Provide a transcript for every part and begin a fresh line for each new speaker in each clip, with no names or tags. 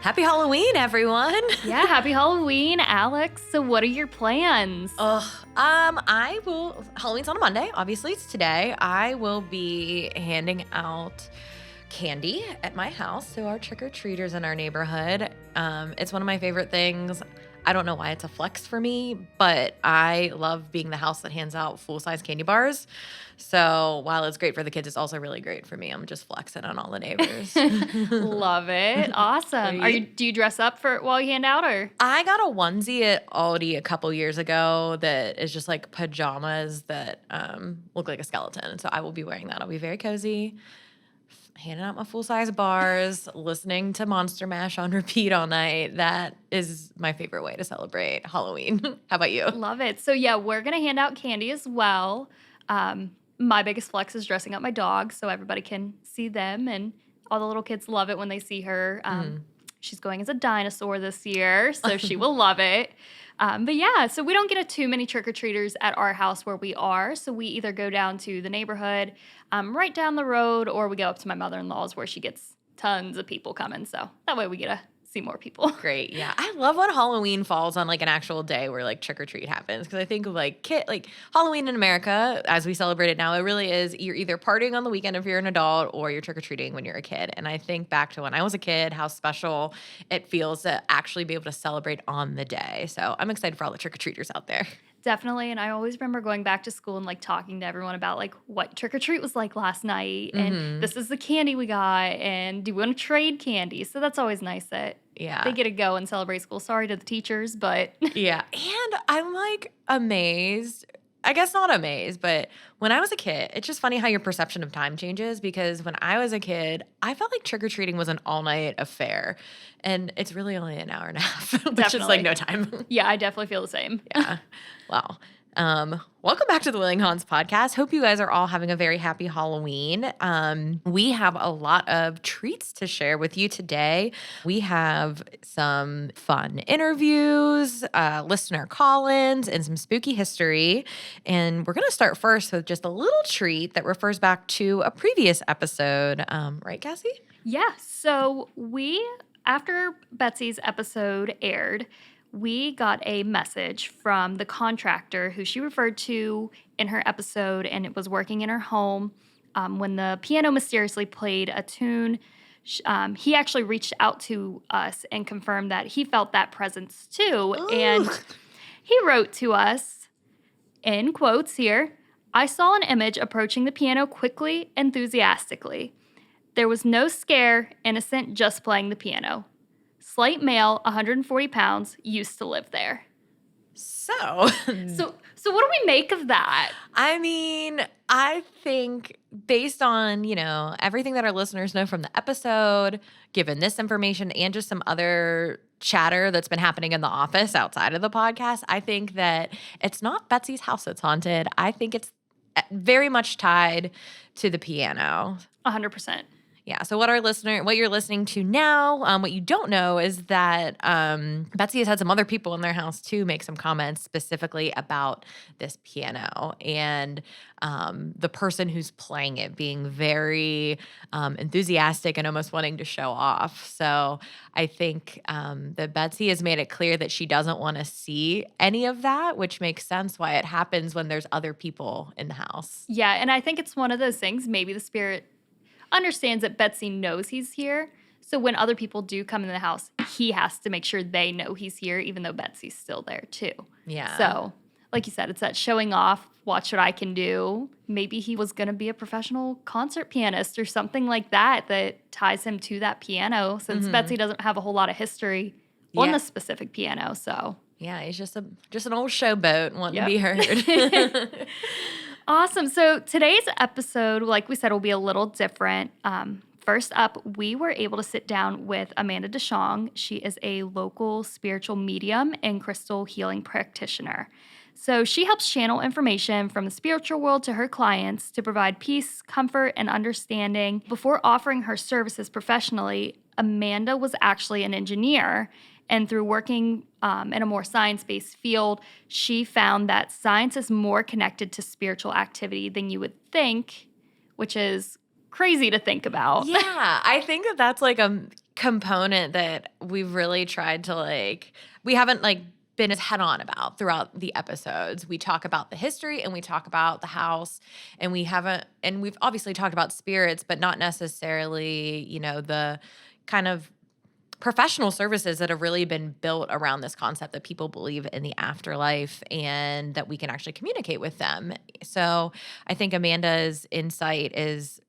Happy Halloween, everyone.
Yeah, happy Halloween, Alex. So what are your plans?
Halloween's on a Monday. Obviously, it's today. I will be handing out candy at my house to our trick-or-treaters in our neighborhood. It's one of my favorite things. I don't know why it's a flex for me, but I love being the house that hands out full-size candy bars. So while it's great for the kids, it's also really great for me. I'm just flexing on all the neighbors.
Love it. Awesome. Do you dress up for while you hand out, or?
I got a onesie at Aldi a couple years ago that is just like pajamas that look like a skeleton. So I will be wearing that. I'll be very cozy, handing out my full-size bars, listening to Monster Mash on repeat all night. That is my favorite way to celebrate Halloween. How about you?
Love it. So yeah, we're going to hand out candy as well. My biggest flex is dressing up my dog so everybody can see them, and all the little kids love it when they see her. She's going as a dinosaur this year, so she will love it. But yeah, so we don't get too many trick-or-treaters at our house where we are, so we either go down to the neighborhood right down the road, or we go up to my mother-in-law's where she gets tons of people coming, so that way we get to see more people.
Great. Yeah. I love when Halloween falls on like an actual day where like trick or treat happens. Cause I think of like Halloween in America, as we celebrate it now, it really is you're either partying on the weekend if you're an adult or you're trick or treating when you're a kid. And I think back to when I was a kid, how special it feels to actually be able to celebrate on the day. So I'm excited for all the trick or treaters out there.
Definitely. And I always remember going back to school and like talking to everyone about like what trick or treat was like last night. And this is the candy we got. And do we want to trade candy? So that's always nice that they get to go and celebrate school. Sorry to the teachers, but.
Yeah. And I'm like amazed. I guess not amazed, but when I was a kid, it's just funny how your perception of time changes, because when I was a kid, I felt like trick-or-treating was an all-night affair, and it's really only an hour and a half, which is like no time.
Yeah, I definitely feel the same.
Yeah. Wow. Welcome back to the Willing Hans podcast. Hope you guys are all having a very happy Halloween. We have a lot of treats to share with you today. We have some fun interviews, listener call-ins, and some spooky history. And we're going to start first with just a little treat that refers back to a previous episode. Right, Cassie?
Yeah. So after Betsy's episode aired, we got a message from the contractor who she referred to in her episode, and it was working in her home. When the piano mysteriously played a tune, he actually reached out to us and confirmed that he felt that presence too. Ooh. And he wrote to us, in quotes here, "I saw an image approaching the piano quickly, enthusiastically. There was no scare, innocent, just playing the piano. Slight male, 140 pounds, used to live there." So what do we make of that?
I mean, I think based on, everything that our listeners know from the episode, given this information and just some other chatter that's been happening in the office outside of the podcast, I think that it's not Betsy's house that's haunted. I think it's very much tied to the piano.
100%.
Yeah. So what you're listening to now, what you don't know is that Betsy has had some other people in their house too make some comments specifically about this piano and the person who's playing it being very enthusiastic and almost wanting to show off. So I think that Betsy has made it clear that she doesn't want to see any of that, which makes sense why it happens when there's other people in the house.
Yeah. And I think it's one of those things, maybe the spirit understands that Betsy knows he's here. So when other people do come in the house, he has to make sure they know he's here, even though Betsy's still there too.
Yeah.
So like you said, it's that showing off, watch what I can do. Maybe he was going to be a professional concert pianist or something like that ties him to that piano, since Betsy doesn't have a whole lot of history on the specific piano. So
yeah, he's just an old showboat wanting to be heard.
Awesome. So today's episode, like we said, will be a little different. First up, we were able to sit down with Amanda DeShong. She is a local spiritual medium and crystal healing practitioner. So she helps channel information from the spiritual world to her clients to provide peace, comfort, and understanding. Before offering her services professionally, Amanda was actually an engineer. And through working in a more science-based field, she found that science is more connected to spiritual activity than you would think, which is crazy to think about.
Yeah, I think that's like component that we've really tried to we haven't been as head on about throughout the episodes. We talk about the history and we talk about the house, and we've obviously talked about spirits, but not necessarily, the kind of professional services that have really been built around this concept that people believe in the afterlife and that we can actually communicate with them. So I think Amanda's insight is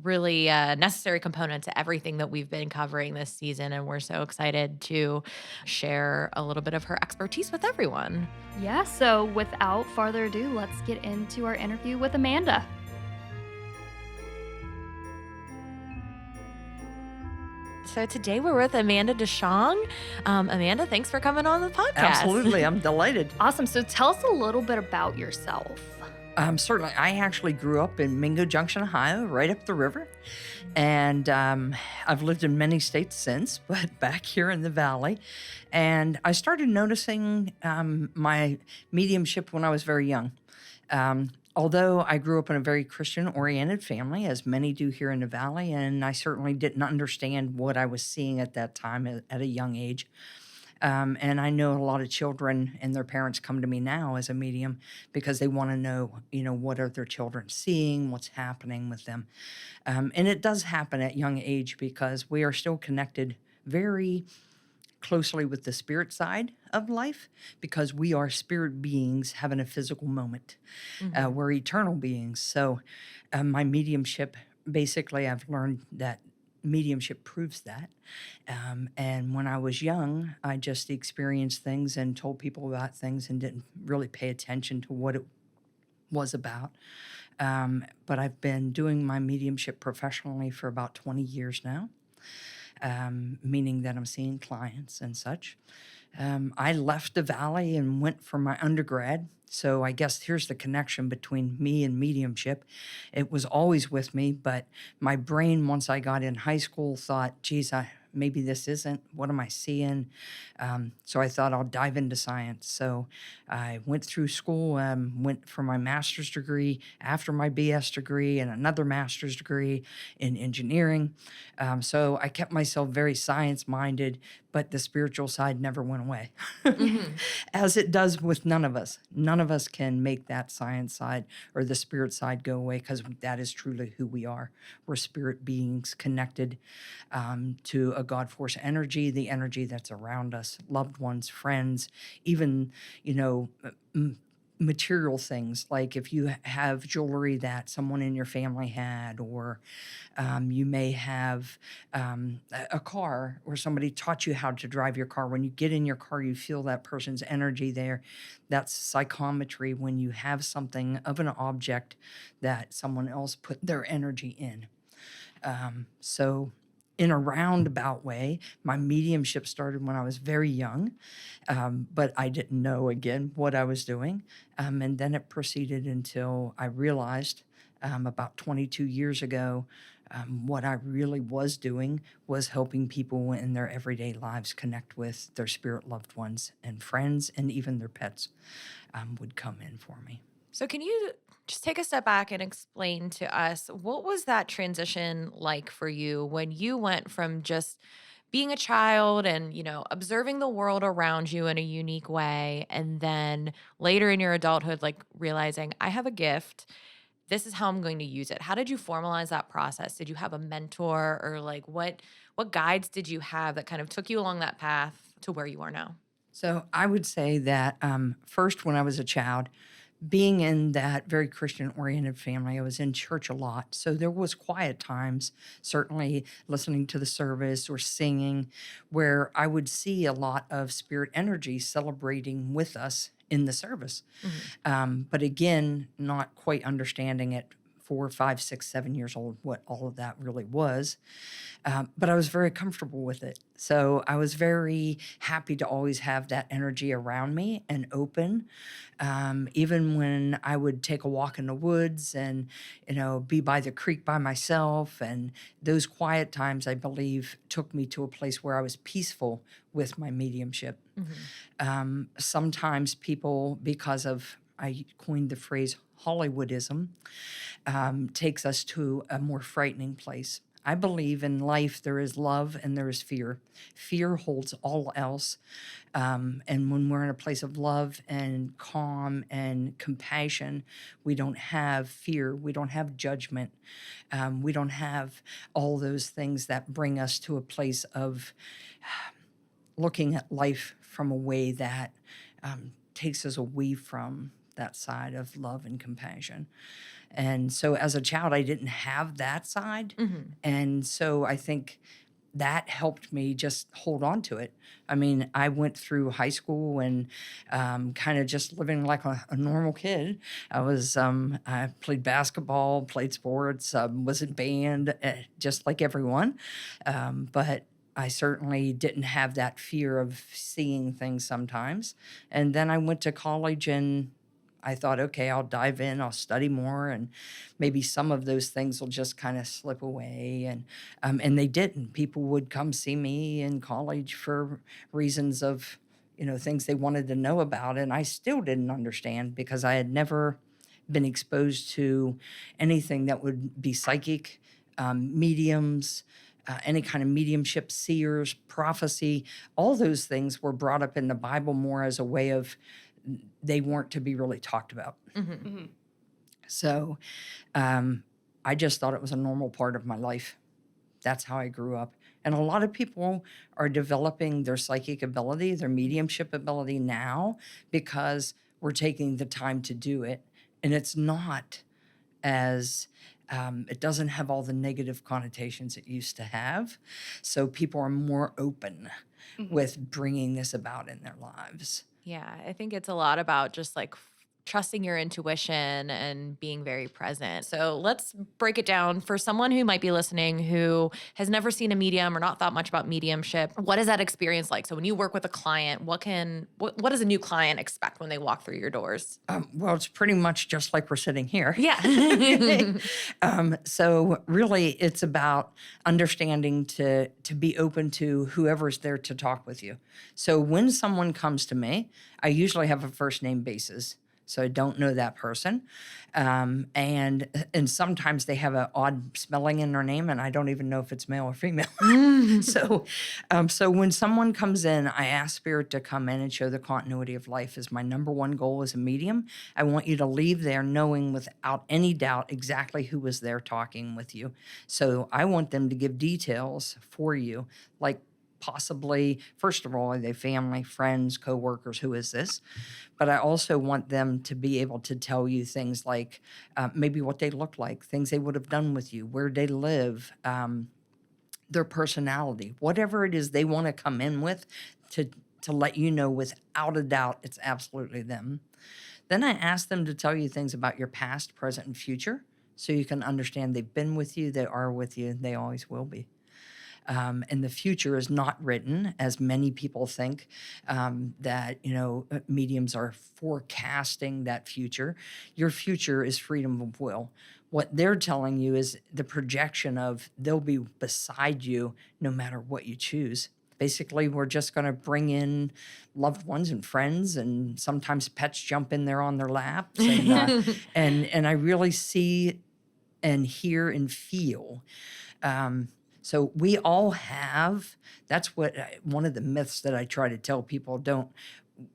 really a necessary component to everything that we've been covering this season. And we're so excited to share a little bit of her expertise with everyone.
Yeah, so without further ado, let's get into our interview with Amanda.
So today we're with Amanda DeShong. Amanda, thanks for coming on the podcast.
Absolutely. I'm delighted.
Awesome. So tell us a little bit about yourself.
Certainly. I actually grew up in Mingo Junction, Ohio, right up the river. And I've lived in many states since, but back here in the Valley. And I started noticing my mediumship when I was very young. Although I grew up in a very Christian-oriented family, as many do here in the Valley, and I certainly didn't understand what I was seeing at that time at a young age. And I know a lot of children and their parents come to me now as a medium because they want to know, what are their children seeing, what's happening with them. And it does happen at young age because we are still connected very closely with the spirit side of life because we are spirit beings having a physical moment. We're eternal beings. So my mediumship, basically, I've learned that mediumship proves that. And when I was young, I just experienced things and told people about things and didn't really pay attention to what it was about. But I've been doing my mediumship professionally for about 20 years now. Meaning that I'm seeing clients and such. I left the Valley and went for my undergrad. So I guess here's the connection between me and mediumship. It was always with me, but my brain, once I got in high school, thought, geez, maybe this isn't. What am I seeing? So I thought I'll dive into science. So I went through school, went for my master's degree after my BS degree and another master's degree in engineering. So I kept myself very science-minded, but the spiritual side never went away, as it does with none of us. None of us can make that science side or the spirit side go away because that is truly who we are. We're spirit beings connected to a God force energy, the energy that's around us, loved ones, friends, even, material things, like if you have jewelry that someone in your family had, or you may have a car or somebody taught you how to drive your car. When you get in your car, you feel that person's energy there. That's psychometry, when you have something of an object that someone else put their energy in. So in a roundabout way, my mediumship started when I was very young, but I didn't know, again, what I was doing. And then it proceeded until I realized about 22 years ago, what I really was doing was helping people in their everyday lives connect with their spirit loved ones, and friends and even their pets would come in for me.
So can you just take a step back and explain to us, what was that transition like for you when you went from just being a child and, observing the world around you in a unique way, and then later in your adulthood, realizing I have a gift, this is how I'm going to use it. How did you formalize that process? Did you have a mentor, or what guides did you have that kind of took you along that path to where you are now?
So I would say that first, when I was a child, being in that very Christian-oriented family, I was in church a lot. So there was quiet times, certainly listening to the service or singing, where I would see a lot of spirit energy celebrating with us in the service. But again, not quite understanding it 4, 5, 6, 7 years old, what all of that really was. But I was very comfortable with it. So I was very happy to always have that energy around me and open. Even when I would take a walk in the woods and, be by the creek by myself. And those quiet times, I believe, took me to a place where I was peaceful with my mediumship. Sometimes people, because of, I coined the phrase Hollywoodism, takes us to a more frightening place. I believe in life there is love and there is fear. Fear holds all else. And when we're in a place of love and calm and compassion, we don't have fear. We don't have judgment. We don't have all those things that bring us to a place of looking at life from a way that takes us away from that side of love and compassion. And so as a child, I didn't have that side. And so I think that helped me just hold on to it. I mean, I went through high school and kind of just living like a normal kid. I played basketball, played sports, was in band, just like everyone. But I certainly didn't have that fear of seeing things sometimes. And then I went to college and I thought, okay, I'll dive in, I'll study more, and maybe some of those things will just kind of slip away. And they didn't. People would come see me in college for reasons of, things they wanted to know about, and I still didn't understand because I had never been exposed to anything that would be psychic, mediums, any kind of mediumship, seers, prophecy. All those things were brought up in the Bible more as a way of they weren't to be really talked about. So I just thought it was a normal part of my life. That's how I grew up. And a lot of people are developing their psychic ability, their mediumship ability now because we're taking the time to do it. And it's not as, it doesn't have all the negative connotations it used to have. So people are more open with bringing this about in their lives.
Yeah, I think it's a lot about just like trusting your intuition and being very present. So let's break it down for someone who might be listening who has never seen a medium or not thought much about mediumship. What is that experience like? So when you work with a client, what does a new client expect when they walk through your doors?
Well, it's pretty much just like we're sitting here.
Yeah.
So really it's about understanding to be open to whoever's there to talk with you. So when someone comes to me, I usually have a first name basis. So I don't know that person. And sometimes they have an odd spelling in their name, and I don't even know if it's male or female. So when someone comes in, I ask Spirit to come in and show the continuity of life is my number one goal as a medium. I want you to leave there knowing without any doubt exactly who was there talking with you. So I want them to give details for you, like possibly, first of all, are they family, friends, coworkers? Who is this? But I also want them to be able to tell you things like maybe what they look like, things they would have done with you, where they live, their personality, whatever it is they want to come in with to let you know without a doubt it's absolutely them. Then I ask them to tell you things about your past, present, and future so you can understand they've been with you, they are with you, they always will be. And the future is not written, as many people think, that, mediums are forecasting that future. Your future is freedom of will. What they're telling you is the projection of they'll be beside you no matter what you choose. Basically, we're just going to bring in loved ones and friends, and sometimes pets jump in there on their laps. And I really see and hear and feel. So we all have, that's what one of the myths that I try to tell people,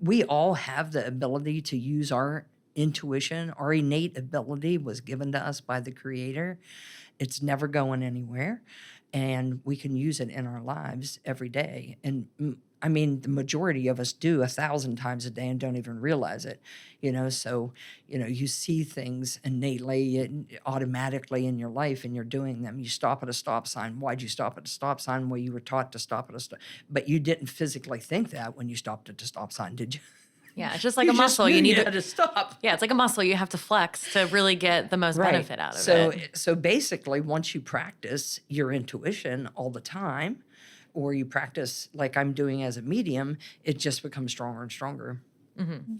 we all have the ability to use our intuition. Our innate ability was given to us by the Creator. It's never going anywhere. And we can use it in our lives every day. And I mean, the majority of us do 1,000 times a day and don't even realize it, so, you see things innately and automatically in your life and you're doing them. You stop at a stop sign. Why'd you stop at a stop sign? Well, you were taught to stop at a stop, but you didn't physically think that when you stopped at the stop sign, did you?
Yeah, it's just like a muscle. You need
to stop.
Yeah, it's like a muscle you have to flex to really get the most benefit out of it.
So basically, once you practice your intuition all the time, or you practice like I'm doing as a medium, it just becomes stronger and stronger.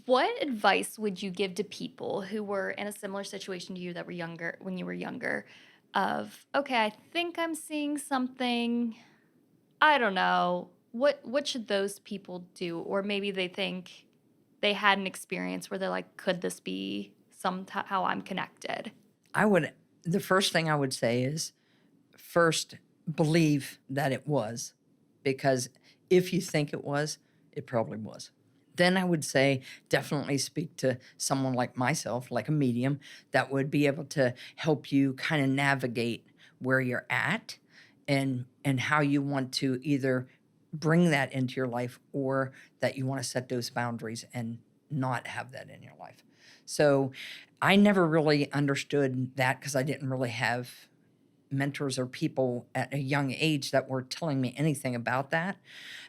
What advice would you give to people who were in a similar situation to you that were younger, when you were younger, of, okay, I think I'm seeing something, I don't know, what should those people do? Or maybe they think they had an experience where they're like, could this be somehow I'm connected?
The first thing I would say is first believe that it was, because if you think it was, it probably was. Then I would say definitely speak to someone like myself, like a medium, that would be able to help you kind of navigate where you're at and how you want to either bring that into your life or that you want to set those boundaries and not have that in your life. So I never really understood that because I didn't really have mentors or people at a young age that were telling me anything about that.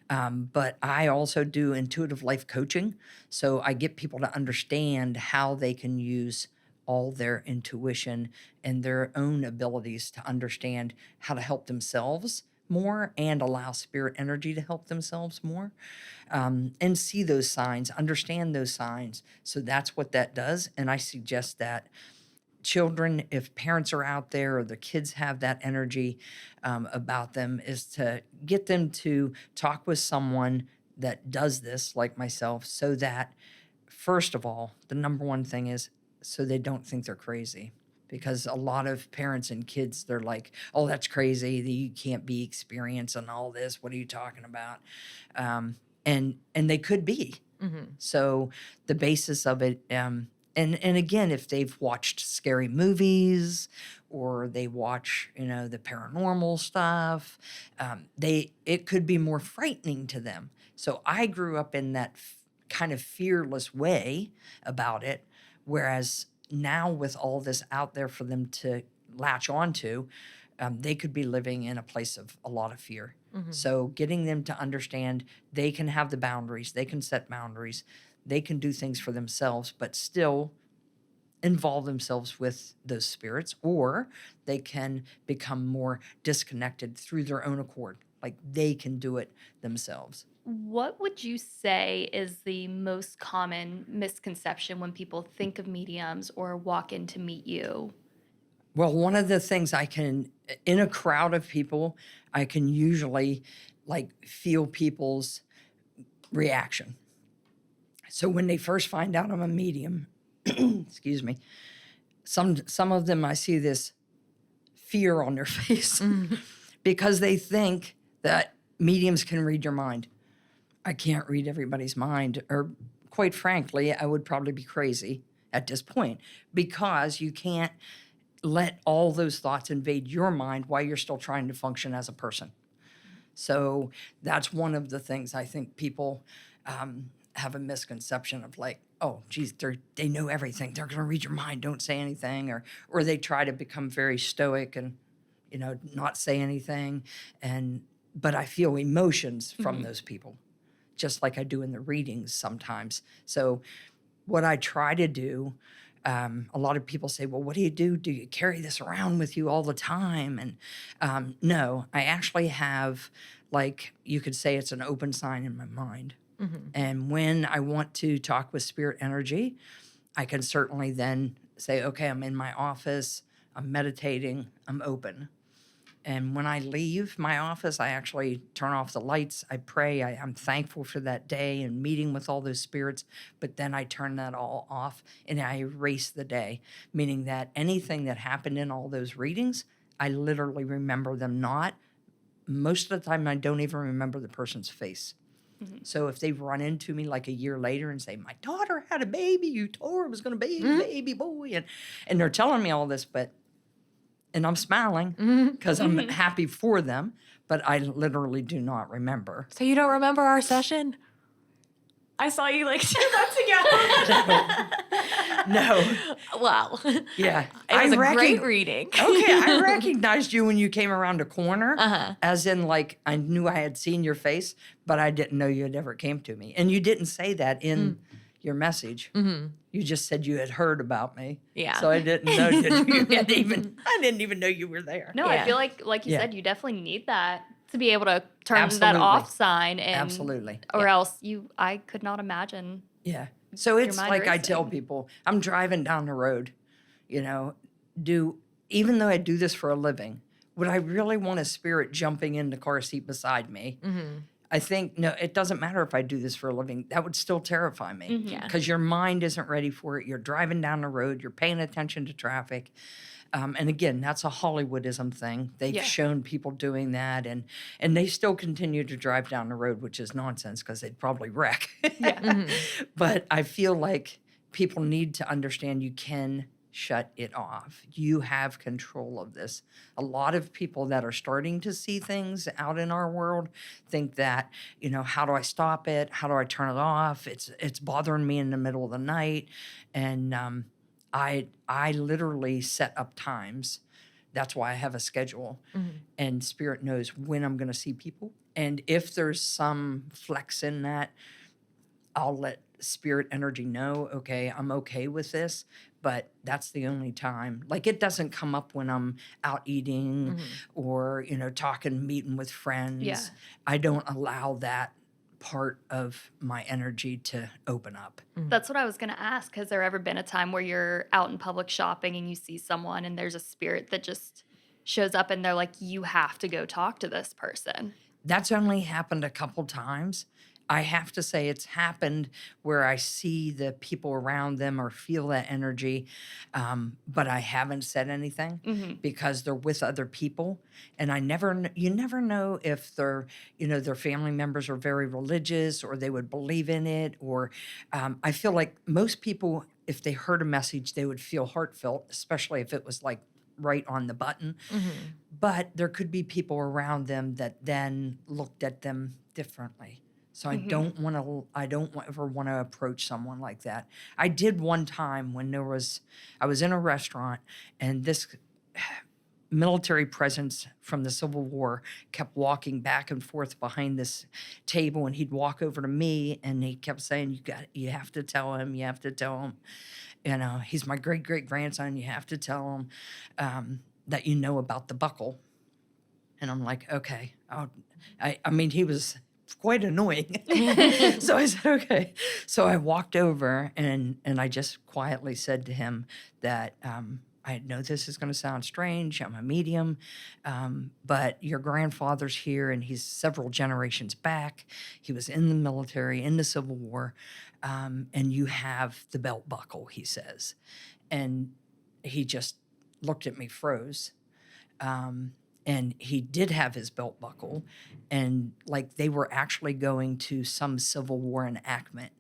But I also do intuitive life coaching. So I get people to understand how they can use all their intuition and their own abilities to understand how to help themselves more and allow spirit energy to help themselves more, and see those signs, understand those signs. So that's what that does. And I suggest that children, if parents are out there or the kids have that energy about them, is to get them to talk with someone that does this, like myself, so that, first of all, the number one thing is so they don't think they're crazy. Because a lot of parents and kids, they're like, oh, that's crazy. You can't be experiencing all this. What are you talking about? And they could be.
Mm-hmm.
So the basis of it, and again, if they've watched scary movies or they watch, the paranormal stuff, it could be more frightening to them. So I grew up in that kind of fearless way about it, whereas now with all this out there for them to latch onto, they could be living in a place of a lot of fear.
Mm-hmm.
So getting them to understand they can have the boundaries, they can set boundaries, they can do things for themselves, but still involve themselves with those spirits, or they can become more disconnected through their own accord. Like they can do it themselves.
What would you say is the most common misconception when people think of mediums or walk in to meet you?
Well, one of the things in a crowd of people, I can usually feel people's reaction. So when they first find out I'm a medium, excuse me, some of them, I see this fear on their face because they think that mediums can read your mind. I can't read everybody's mind, or quite frankly, I would probably be crazy at this point, because you can't let all those thoughts invade your mind while you're still trying to function as a person. So that's one of the things I think people have a misconception of, like, oh, geez, they know everything. They're going to read your mind. Don't say anything. Or they try to become very stoic and, not say anything. But I feel emotions from those people, just like I do in the readings sometimes. So what I try to do, a lot of people say, well, what do you do? Do you carry this around with you all the time? And no, I actually have, you could say it's an open sign in my mind.
Mm-hmm.
And when I want to talk with spirit energy, I can certainly then say, okay, I'm in my office, I'm meditating, I'm open. And when I leave my office, I actually turn off the lights. I pray. I'm thankful for that day and meeting with all those spirits. But then I turn that all off and I erase the day, meaning that anything that happened in all those readings, I literally remember them not. Most of the time, I don't even remember the person's face. Mm-hmm. So if they run into me like a year later and say, my daughter had a baby, you told her it was going to be a baby boy. And they're telling me all this, and I'm smiling because I'm happy for them, but I literally do not remember.
So you don't remember our session? I saw you 2 months ago.
No.
Wow.
Yeah.
It was a great reading.
Okay, I recognized you when you came around a corner, as in I knew I had seen your face, but I didn't know you had ever came to me. And you didn't say that in your message.
Mm-hmm.
You just said you had heard about me.
Yeah.
So I didn't know I didn't even know you were there.
No,
Yeah.
I feel like you said, you definitely need that to be able to turn that
Absolutely.
off sign. And,
Absolutely.
Or else I could not imagine.
Yeah. So it's
mind
like I
racing.
tell people, I'm driving down the road, even though I do this for a living, would I really want a spirit jumping in the car seat beside me?
Mm-hmm.
I think, no, it doesn't matter if I do this for a living. That would still terrify me
Mhm.
because your mind isn't ready for it. You're driving down the road, you're paying attention to traffic. And again, that's a Hollywoodism thing. They've
Yeah.
shown people doing that, and they still continue to drive down the road, which is nonsense because they'd probably wreck.
Yeah.
Mhm.
But I feel like people need to understand you can shut it off. You have control of this. A lot of people that are starting to see things out in our world think that, how do I stop it? How do I turn it off? It's bothering me in the middle of the night, and I literally set up times. That's why I have a schedule,
Mhm.
and Spirit knows when I'm going to see people. And if there's some flex in that, I'll let Spirit energy know, okay, I'm okay with this, but that's the only time. Like, it doesn't come up when I'm out eating
Mhm.
or, talking, meeting with friends.
Yeah.
I don't allow that part of my energy to open up.
That's what I was going to ask. Has there ever been a time where you're out in public shopping and you see someone and there's a spirit that just shows up and they're like, you have to go talk to this person?
That's only happened a couple times. I have to say it's happened where I see the people around them or feel that energy, but I haven't said anything
Mhm.
because they're with other people, and you never know if their family members are very religious or they would believe in it, or I feel like most people, if they heard a message, they would feel heartfelt, especially if it was like right on the button.
Mhm.
But there could be people around them that then looked at them differently. So I
Mhm.
don't ever want to approach someone like that. I did one time when I was in a restaurant, and this military presence from the Civil War kept walking back and forth behind this table, and he'd walk over to me and he kept saying, you have to tell him, he's my great great grandson, you have to tell him that about the buckle. And I'm like, okay. I mean, he was quite annoying. So I said, okay. So I walked over and I just quietly said to him that I know this is going to sound strange. I'm a medium, but your grandfather's here and he's several generations back. He was in the military, in the Civil War, and you have the belt buckle, he says. And he just looked at me, froze. And he did have his belt buckle, and like they were actually going to some Civil War enactment.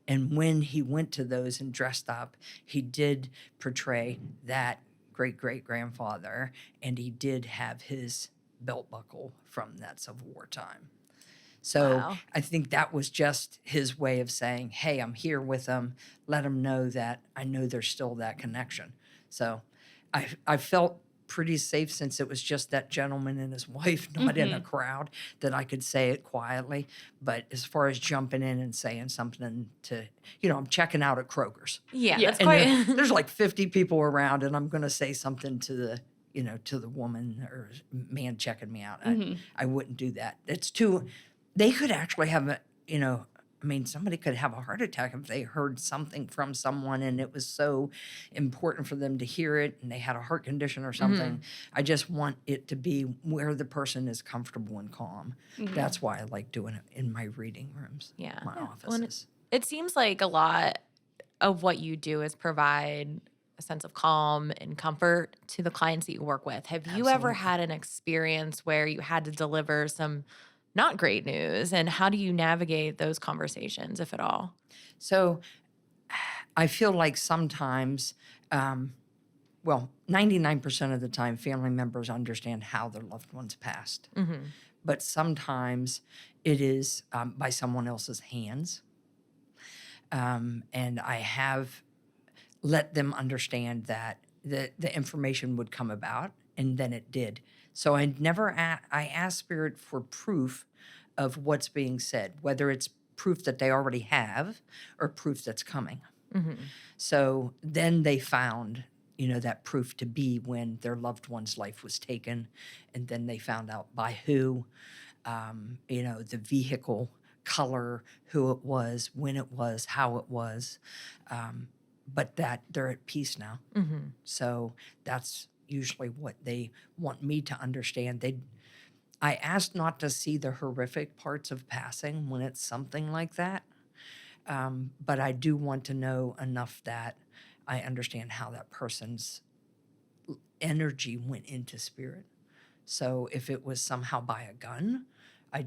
And when he went to those and dressed up, he did portray that great great grandfather, and he did have his belt buckle from that Civil War time. So
Wow.
I think that was just his way of saying, hey, I'm here with him. Let him know that I know there's still that connection. So I felt pretty safe since it was just that gentleman and his wife, not in a crowd, that I could say it quietly. But as far as jumping in and saying something to, I'm checking out at Kroger's.
Yeah,
Yeah.
that's
And
quite.
there's like 50 people around, and I'm going to say something to the woman or man checking me out. I wouldn't do that. They could actually have somebody could have a heart attack if they heard something from someone and it was so important for them to hear it and they had a heart condition or something. I just want it to be where the person is comfortable and calm. That's why I like doing it in my reading rooms,
Yeah.
my
Well,
offices.
it seems like a lot of what you do is provide a sense of calm and comfort to the clients that you work with. Have you ever
Absolutely.
had an experience where you had to deliver some not great news? And how do you navigate those conversations, if at all?
So I feel like sometimes, 99% of the time, family members understand how their loved ones passed.
Mm-hmm.
But sometimes it is by someone else's hands. And I have let them understand that the information would come about, and then it did. So I asked Spirit for proof of what's being said, whether it's proof that they already have or proof that's coming.
Mm-hmm.
So then they found, that proof to be when their loved one's life was taken, and then they found out by who, the vehicle, color, who it was, when it was, how it was, but that they're at peace now.
Mm-hmm.
So that's usually what they want me to understand. I ask not to see the horrific parts of passing when it's something like that. But I do want to know enough that I understand how that person's energy went into spirit. So if it was somehow by a gun, I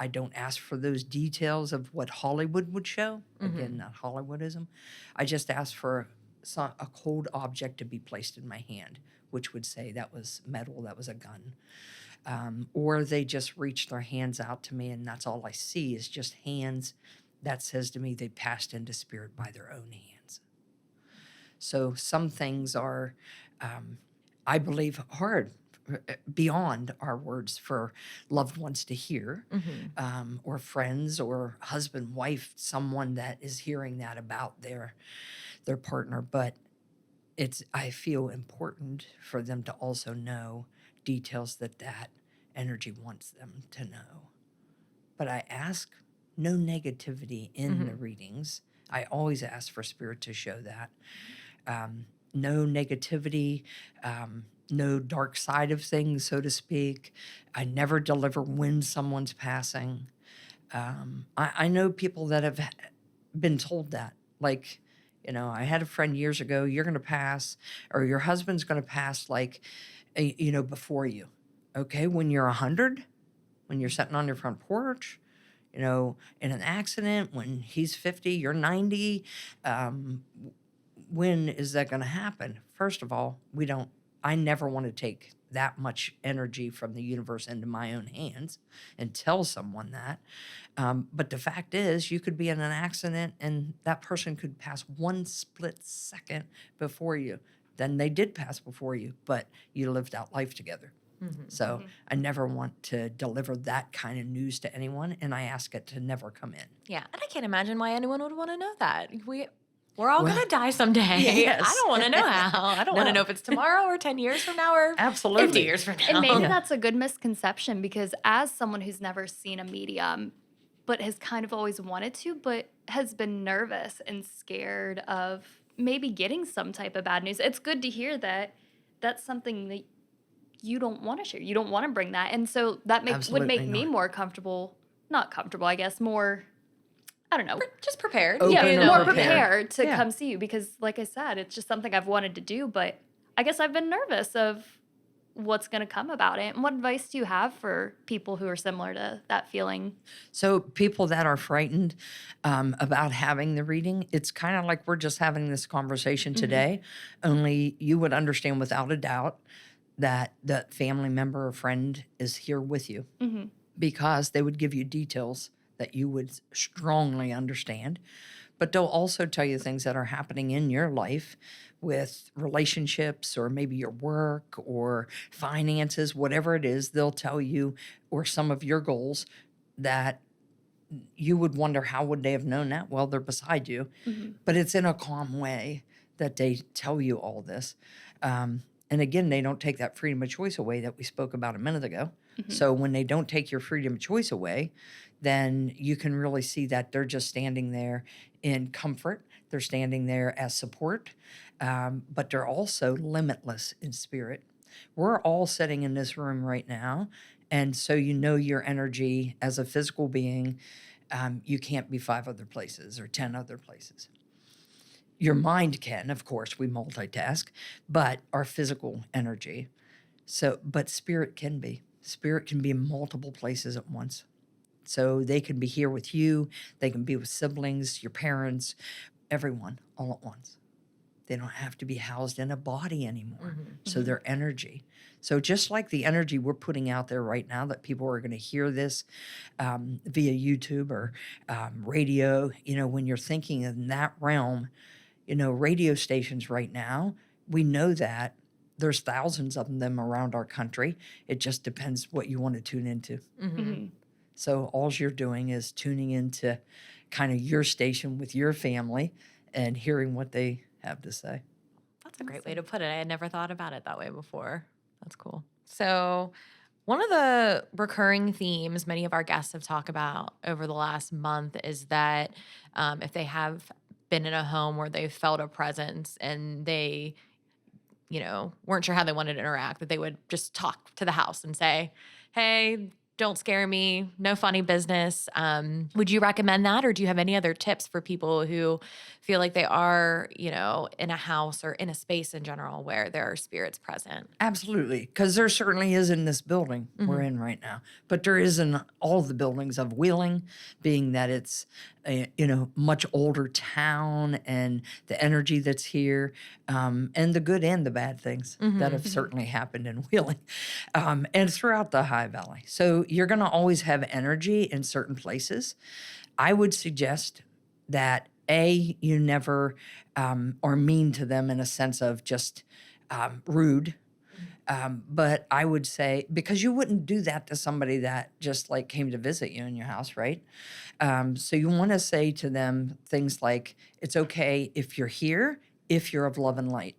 don't ask for those details of what Hollywood would show. Again, not Hollywoodism. I just ask for a cold object to be placed in my hand, which would say that was metal, that was a gun. Or they just reach their hands out to me, and that's all I see is just hands. That says to me they passed into spirit by their own hands. So some things are, I believe, hard beyond our words for loved ones to hear, or friends or husband, wife, someone that is hearing that about their partner. But I feel important for them to also know details that energy wants them to know. But I ask no negativity in the readings. I always ask for spirit to show that. No negativity, no dark side of things, so to speak. I never deliver when someone's passing. I know people that have been told that. Like, I had a friend years ago, you're going to pass, or your husband's going to pass, like, before you. Okay, when you're 100, when you're sitting on your front porch, in an accident, when he's 50, you're 90, when is that going to happen? First of all, I never want to take that much energy from the universe into my own hands and tell someone that. But the fact is, you could be in an accident and that person could pass one split second before you. Then they did pass before you, but you lived out life together. So I never want to deliver that kind of news to anyone, and I ask it to never come in.
Yeah, and I can't imagine why anyone would want to know that. We're all going to die someday.
Yes.
I don't want to know how. I don't want to know if it's tomorrow or 10 years from now or
Absolutely.
50 years from now.
And maybe that's a good misconception, because as someone who's never seen a medium but has kind of always wanted to, but has been nervous and scared of maybe getting some type of bad news, it's good to hear that that's something that you don't want to share. You don't want to bring that. And so that would make me more comfortable, not comfortable, I guess, more, I don't know.
Just prepared.
Open
more
prepared.
prepared to come see you, because like I said, it's just something I've wanted to do, but I guess I've been nervous of what's going to come about it. And what advice do you have for people who are similar to that feeling?
So people that are frightened about having the reading, it's kind of like we're just having this conversation today, only you would understand without a doubt that the family member or friend is here with you, because they would give you details that you would strongly understand. But they'll also tell you things that are happening in your life with relationships or maybe your work or finances, whatever it is, they'll tell you, or some of your goals that you would wonder, how would they have known that? Well, they're beside you. But it's in a calm way that they tell you all this. And again, they don't take that freedom of choice away that we spoke about a minute ago. So when they don't take your freedom of choice away, then you can really see that they're just standing there in comfort. They're standing there as support, but they're also limitless in spirit. We're all sitting in this room right now, and so your energy as a physical being, you can't be 5 other places or 10 other places. Your mind can, of course, we multitask, but our physical energy. But spirit can be. Spirit can be in multiple places at once. So they can be here with you. They can be with siblings, your parents, everyone all at once. They don't have to be housed in a body anymore. So their energy. So just like the energy we're putting out there right now, that people are going to hear this via YouTube or radio, when you're thinking in that realm, radio stations right now, we know that there's thousands of them around our country. It just depends what you want to tune into. So all you're doing is tuning into kind of your station with your family and hearing what they have to say.
That's a great way to put it. I had never thought about it that way before. That's cool. So one of the recurring themes many of our guests have talked about over the last month is that if they have been in a home where they felt a presence and they, weren't sure how they wanted to interact, that they would just talk to the house and say, hey, don't scare me, no funny business. Would you recommend that? Or do you have any other tips for people who feel like they are, in a house or in a space in general where there are spirits present?
Absolutely, because there certainly is in this building we're in right now, but there is in all the buildings of Wheeling, being that it's a much older town, and the energy that's here, and the good and the bad things that have certainly happened in Wheeling, and throughout the Ohio Valley. So you're going to always have energy in certain places. I would suggest that you never are mean to them in a sense of just rude. But I would say, because you wouldn't do that to somebody that just like came to visit you in your house, right? So you want to say to them things like, it's okay if you're here, if you're of love and light.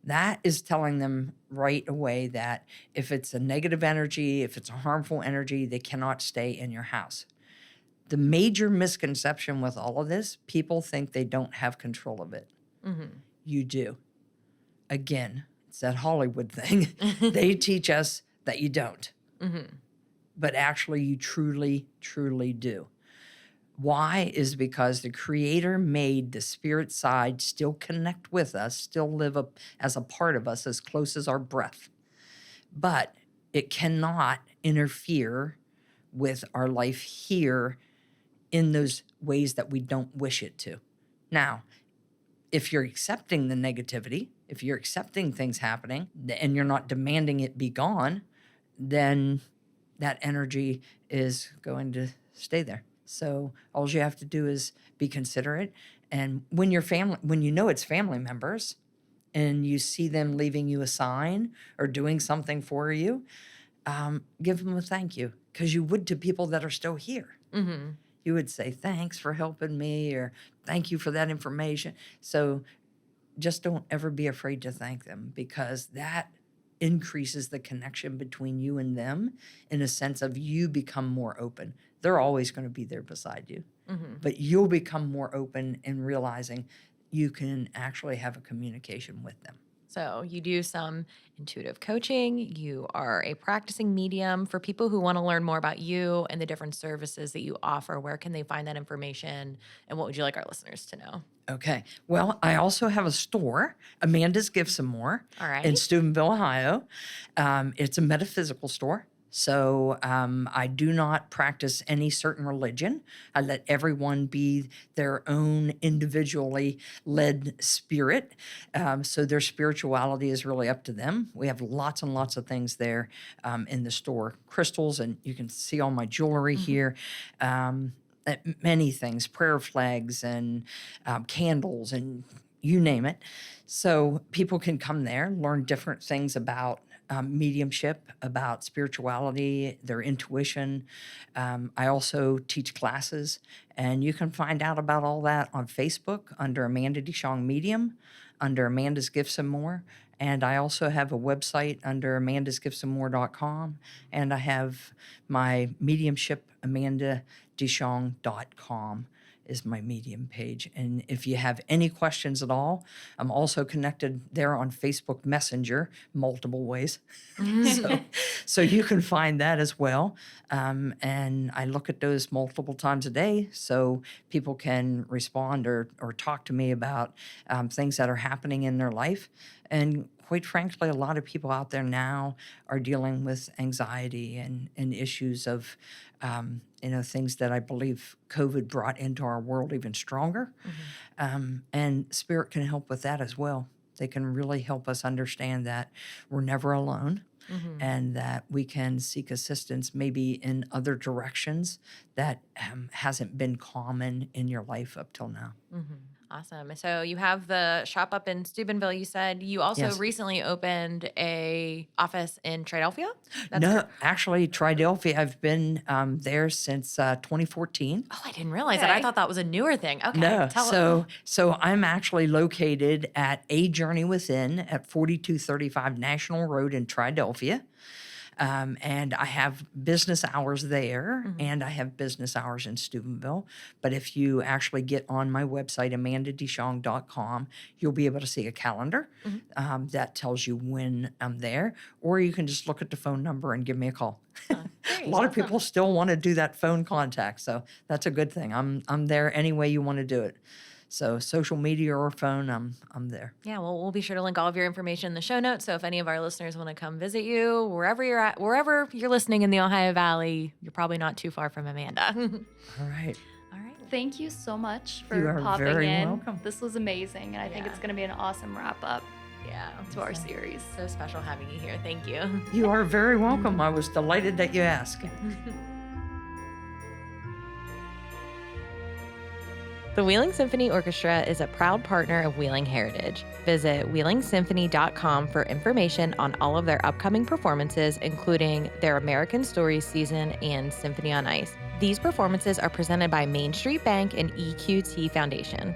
That is telling them right away that if it's a negative energy, if it's a harmful energy, they cannot stay in your house. The major misconception with all of this, people think they don't have control of it. You do. Again, it's that Hollywood thing. They teach us that you don't. But actually, you truly, truly do. Why? Is because the Creator made the spirit side still connect with us, still live up as a part of us, as close as our breath. But it cannot interfere with our life here in those ways that we don't wish it to. Now, if you're accepting the negativity, if you're accepting things happening and you're not demanding it be gone, then that energy is going to stay there. So all you have to do is be considerate. And when you know it's family members and you see them leaving you a sign or doing something for you, give them a thank you, because you would to people that are still here. You would say, thanks for helping me, or thank you for that information. So just don't ever be afraid to thank them, because that increases the connection between you and them in a sense of you become more open. They're always going to be there beside you, but you'll become more open in realizing you can actually have a communication with them.
So you do some intuitive coaching. You are a practicing medium. For people who want to learn more about you and the different services that you offer, where can they find that information? And what would you like our listeners to know?
Okay. Well, I also have a store, Amanda's Gifts and More,
All right.
in Steubenville, Ohio. It's a metaphysical store. So I do not practice any certain religion. I let everyone be their own individually led spirit. So their spirituality is really up to them. We have lots and lots of things there in the store. Crystals, and you can see all my jewelry here. Many things, prayer flags and candles and you name it. So people can come there, learn different things about mediumship, about spirituality, their intuition. I also teach classes, and you can find out about all that on Facebook under Amanda DeShong Medium, under Amanda's Gifts and More. And I also have a website under amandasgiftsandmore.com, and I have my mediumship, amandadeshong.com is my Medium page. And if you have any questions at all, I'm also connected there on Facebook Messenger, multiple ways. So you can find that as well. And I look at those multiple times a day so people can respond or talk to me about things that are happening in their life. And quite frankly, a lot of people out there now are dealing with anxiety and issues of things that I believe COVID brought into our world even stronger. And spirit can help with that as well. They can really help us understand that we're never alone, and that we can seek assistance maybe in other directions that hasn't been common in your life up till now.
Awesome. So you have the shop up in Steubenville, you said. You also
Yes.
recently opened a office in Triadelphia?
No, actually, Triadelphia, I've been there since 2014.
Oh, I didn't realize that. I
Okay.
thought that was a newer thing. Okay.
No,
Tell
so I'm actually located at A Journey Within at 4235 National Road in Triadelphia. And I have business hours there, and I have business hours in Steubenville. But if you actually get on my website, amandadeshong.com, you'll be able to see a calendar that tells you when I'm there, or you can just look at the phone number and give me a call. A lot of people still want to do that phone contact, so that's a good thing. I'm there any way you want to do it. So social media or phone, I'm there.
Yeah, well, we'll be sure to link all of your information in the show notes. So if any of our listeners want to come visit you, wherever you're at, wherever you're listening in the Ohio Valley, you're probably not too far from Amanda.
All right.
All right.
Thank you so much
You
for
are
popping
very
in.
welcome.
This was amazing, and I think it's going to be an awesome wrap up
Yeah.
to our series.
So special having you here. Thank you.
You are very welcome. I was delighted that you asked.
The Wheeling Symphony Orchestra is a proud partner of Wheeling Heritage. Visit wheelingsymphony.com for information on all of their upcoming performances, including their American Stories season and Symphony on Ice. These performances are presented by Main Street Bank and EQT Foundation.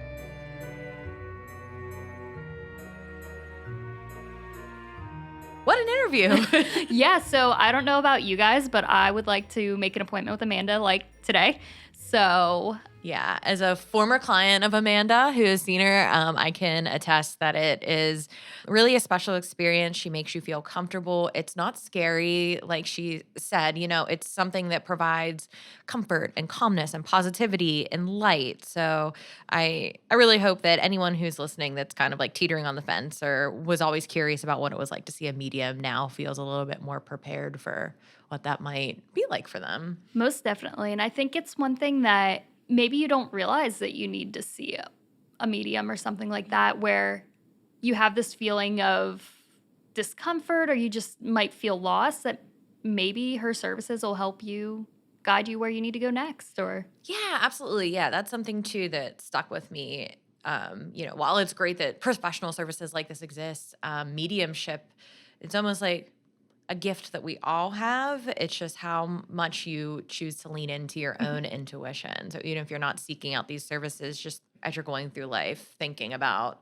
What an interview!
Yeah, so I don't know about you guys, but I would like to make an appointment with Amanda like today. So
Yeah, as a former client of Amanda who has seen her, I can attest that it is really a special experience. She makes you feel comfortable. It's not scary, like she said. It's something that provides comfort and calmness and positivity and light. So I really hope that anyone who's listening that's kind of like teetering on the fence or was always curious about what it was like to see a medium now feels a little bit more prepared for what that might be like for them.
most definitely. And I think it's one thing that maybe you don't realize that you need to see a medium or something like that, where you have this feeling of discomfort or you just might feel lost, that maybe her services will help you guide you where you need to go next. Or
Yeah, absolutely. Yeah, that's something too that stuck with me. While it's great that professional services like this exist, mediumship, it's almost like a gift that we all have. It's just how much you choose to lean into your own intuition. So even if you're not seeking out these services, just as you're going through life, thinking about,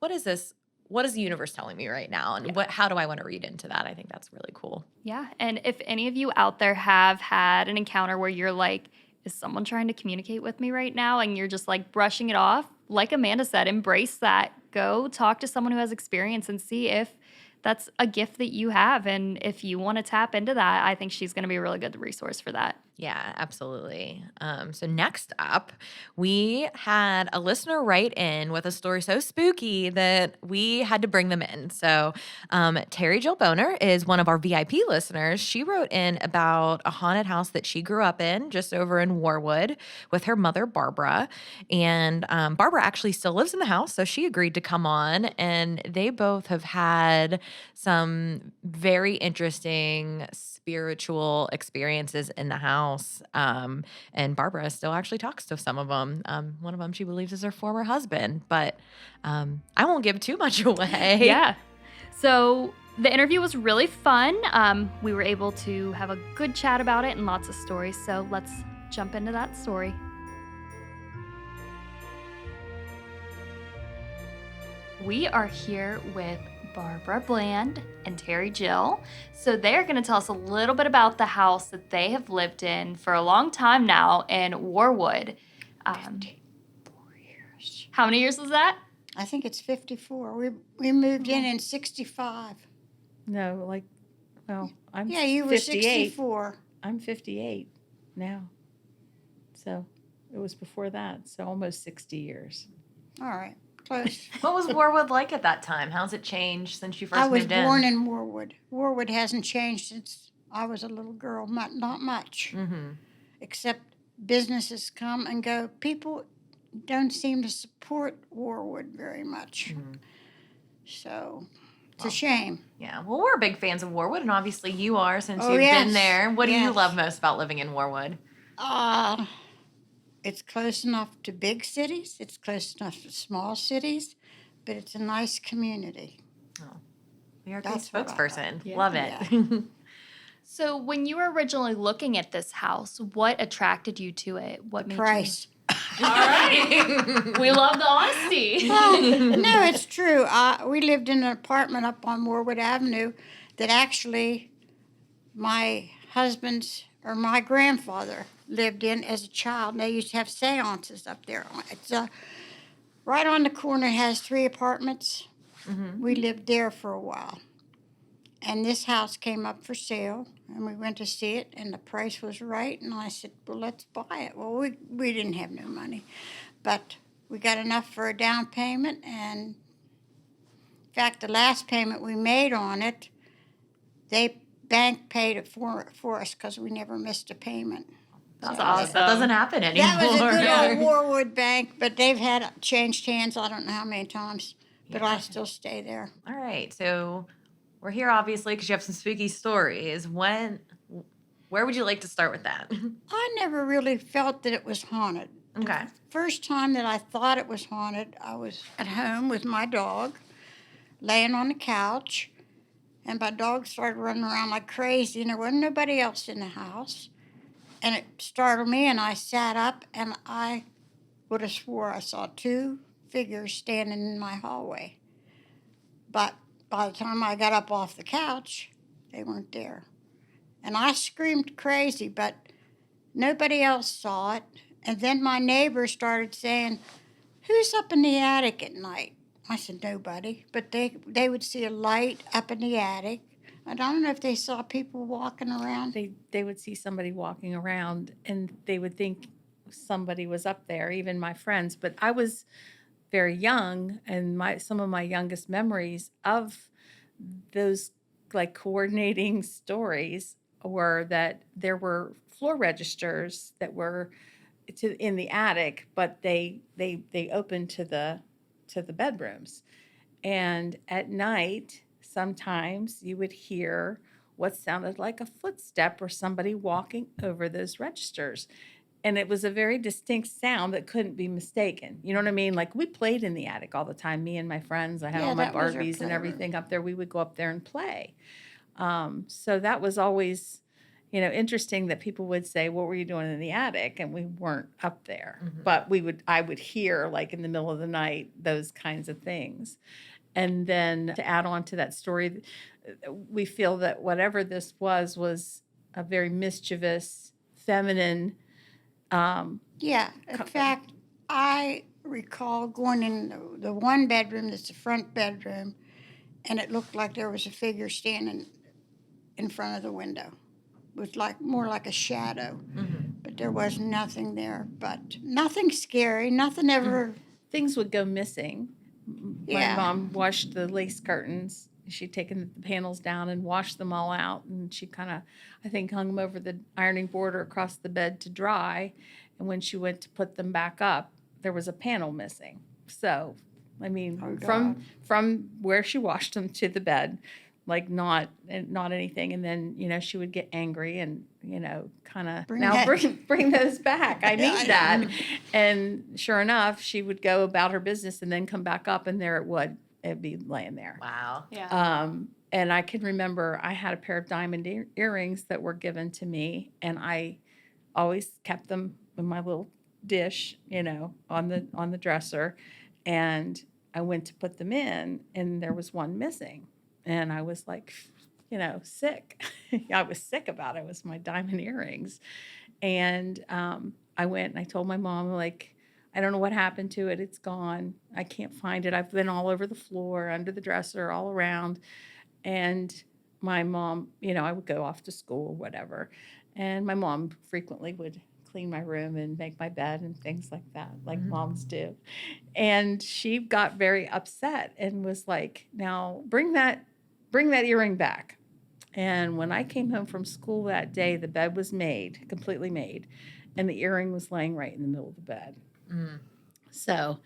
what is this? What is the universe telling me right now? And how do I want to read into that? I think that's really cool.
yeah. And if any of you out there have had an encounter where you're like, is someone trying to communicate with me right now? And you're just like brushing it off, like Amanda said, embrace that. Go talk to someone who has experience and see if that's a gift that you have. And if you want to tap into that, I think she's going to be a really good resource for that.
Yeah, absolutely. So next up, we had a listener write in with a story so spooky that we had to bring them in. So Terry Jill Boner is one of our VIP listeners. She wrote in about a haunted house that she grew up in just over in Warwood with her mother, Barbara. And Barbara actually still lives in the house, so she agreed to come on. And they both have had some very interesting spiritual experiences in the house. And Barbara still actually talks to some of them. One of them she believes is her former husband, but I won't give too much away.
Yeah. So the interview was really fun. We were able to have a good chat about it and lots of stories. So let's jump into that story. We are here with Barbara Bland and Terry Jill. So they're going to tell us a little bit about the house that they have lived in for a long time now in Warwood.
54 years.
How many years was that?
I think it's 54. We moved in 65.
No, I'm
Yeah, you were
58.
64.
I'm 58 now. So it was before that, so almost 60 years.
All right, close.
What was Warwood like at that time? How's it changed since you first
I was
moved in?
born in Warwood. Warwood hasn't changed since I was a little girl, not much.
Mm-hmm.
Except businesses come and go. People don't seem to support Warwood very much.
Mm-hmm.
So it's a shame.
Yeah. Well, we're big fans of Warwood, and obviously you are since
Oh,
you've
yes.
been there. What do you
Yes.
love most about living in Warwood?
It's close enough to big cities. It's close enough to small cities, but it's a nice community.
You're a great
That's what I
spokesperson.
Yeah.
Love it.
So when you were originally looking at this house, what attracted you to it? What made
Price.
you? All right. We love the honesty.
Well, no, it's true. We lived in an apartment up on Warwood Avenue that actually my husband's or my grandfather lived in as a child. And they used to have seances up there. It's right on the corner. It has 3 apartments. We lived there for a while. And this house came up for sale, and we went to see it, and the price was right. And I said, well, let's buy it. Well, we didn't have no money, but we got enough for a down payment. And in fact, the last payment we made on it, they bank paid it for us because we never missed a payment.
That's
So-
awesome. That doesn't happen anymore.
That was a good old Warwood Bank, but they've had changed hands I don't know how many times, but I still stay there.
All right. So we're here obviously because you have some spooky stories. Where would you like to start with that?
I never really felt that it was haunted.
Okay.
First time that I thought it was haunted, I was at home with my dog, laying on the couch, and my dog started running around like crazy, and there wasn't nobody else in the house. And it startled me, and I sat up, and I would have swore I saw 2 figures standing in my hallway. But by the time I got up off the couch, they weren't there. And I screamed crazy, but nobody else saw it. And then my neighbor started saying, who's up in the attic at night? I said, nobody. But they would see a light up in the attic. I don't know if they saw people walking around.
They would see somebody walking around, and they would think somebody was up there, even my friends. But I was very young, and some of my youngest memories of those like coordinating stories were that there were floor registers that were in the attic, but they opened to the bedrooms. And at night, sometimes you would hear what sounded like a footstep or somebody walking over those registers. And it was a very distinct sound that couldn't be mistaken. You know what I mean? Like, we played in the attic all the time, me and my friends. I had
Yeah,
all my
that was our
Barbies and
playroom.
everything up there. We would go up there and play. So that was always, interesting that people would say, what were you doing in the attic? And we weren't up there. But I would hear, like, in the middle of the night, those kinds of things. And then to add on to that story, we feel that whatever this was a very mischievous, feminine.
Yeah, in fact, I recall going in the one bedroom that's the front bedroom, and it looked like there was a figure standing in front of the window. It was more like a shadow, but there was nothing there. But nothing scary, nothing ever.
Things would go missing.
Yeah.
My mom washed the lace curtains. She'd taken the panels down and washed them all out, and she kind of, I think, hung them over the ironing board or across the bed to dry. And when she went to put them back up, there was a panel missing. So, I mean,
Oh,
from where she washed them to the bed, like not anything. And then, she would get angry and, kind of bring those back. I need that. And sure enough, she would go about her business and then come back up, and there it would. It'd be laying there.
Wow.
Yeah.
And I can remember I had a pair of diamond earrings that were given to me, and I always kept them in my little dish, on the dresser. And I went to put them in, and there was one missing. And I was like, sick. I was sick about it. It was my diamond earrings. And I went and I told my mom, like, I don't know what happened to it. It's gone. I can't find it. I've been all over the floor, under the dresser, all around. And my mom, I would go off to school or whatever. And my mom frequently would clean my room and make my bed and things like that, like moms do. And she got very upset and was like, now bring that earring back. And when I came home from school that day, the bed was completely made, and the earring was laying right in the middle of the bed. So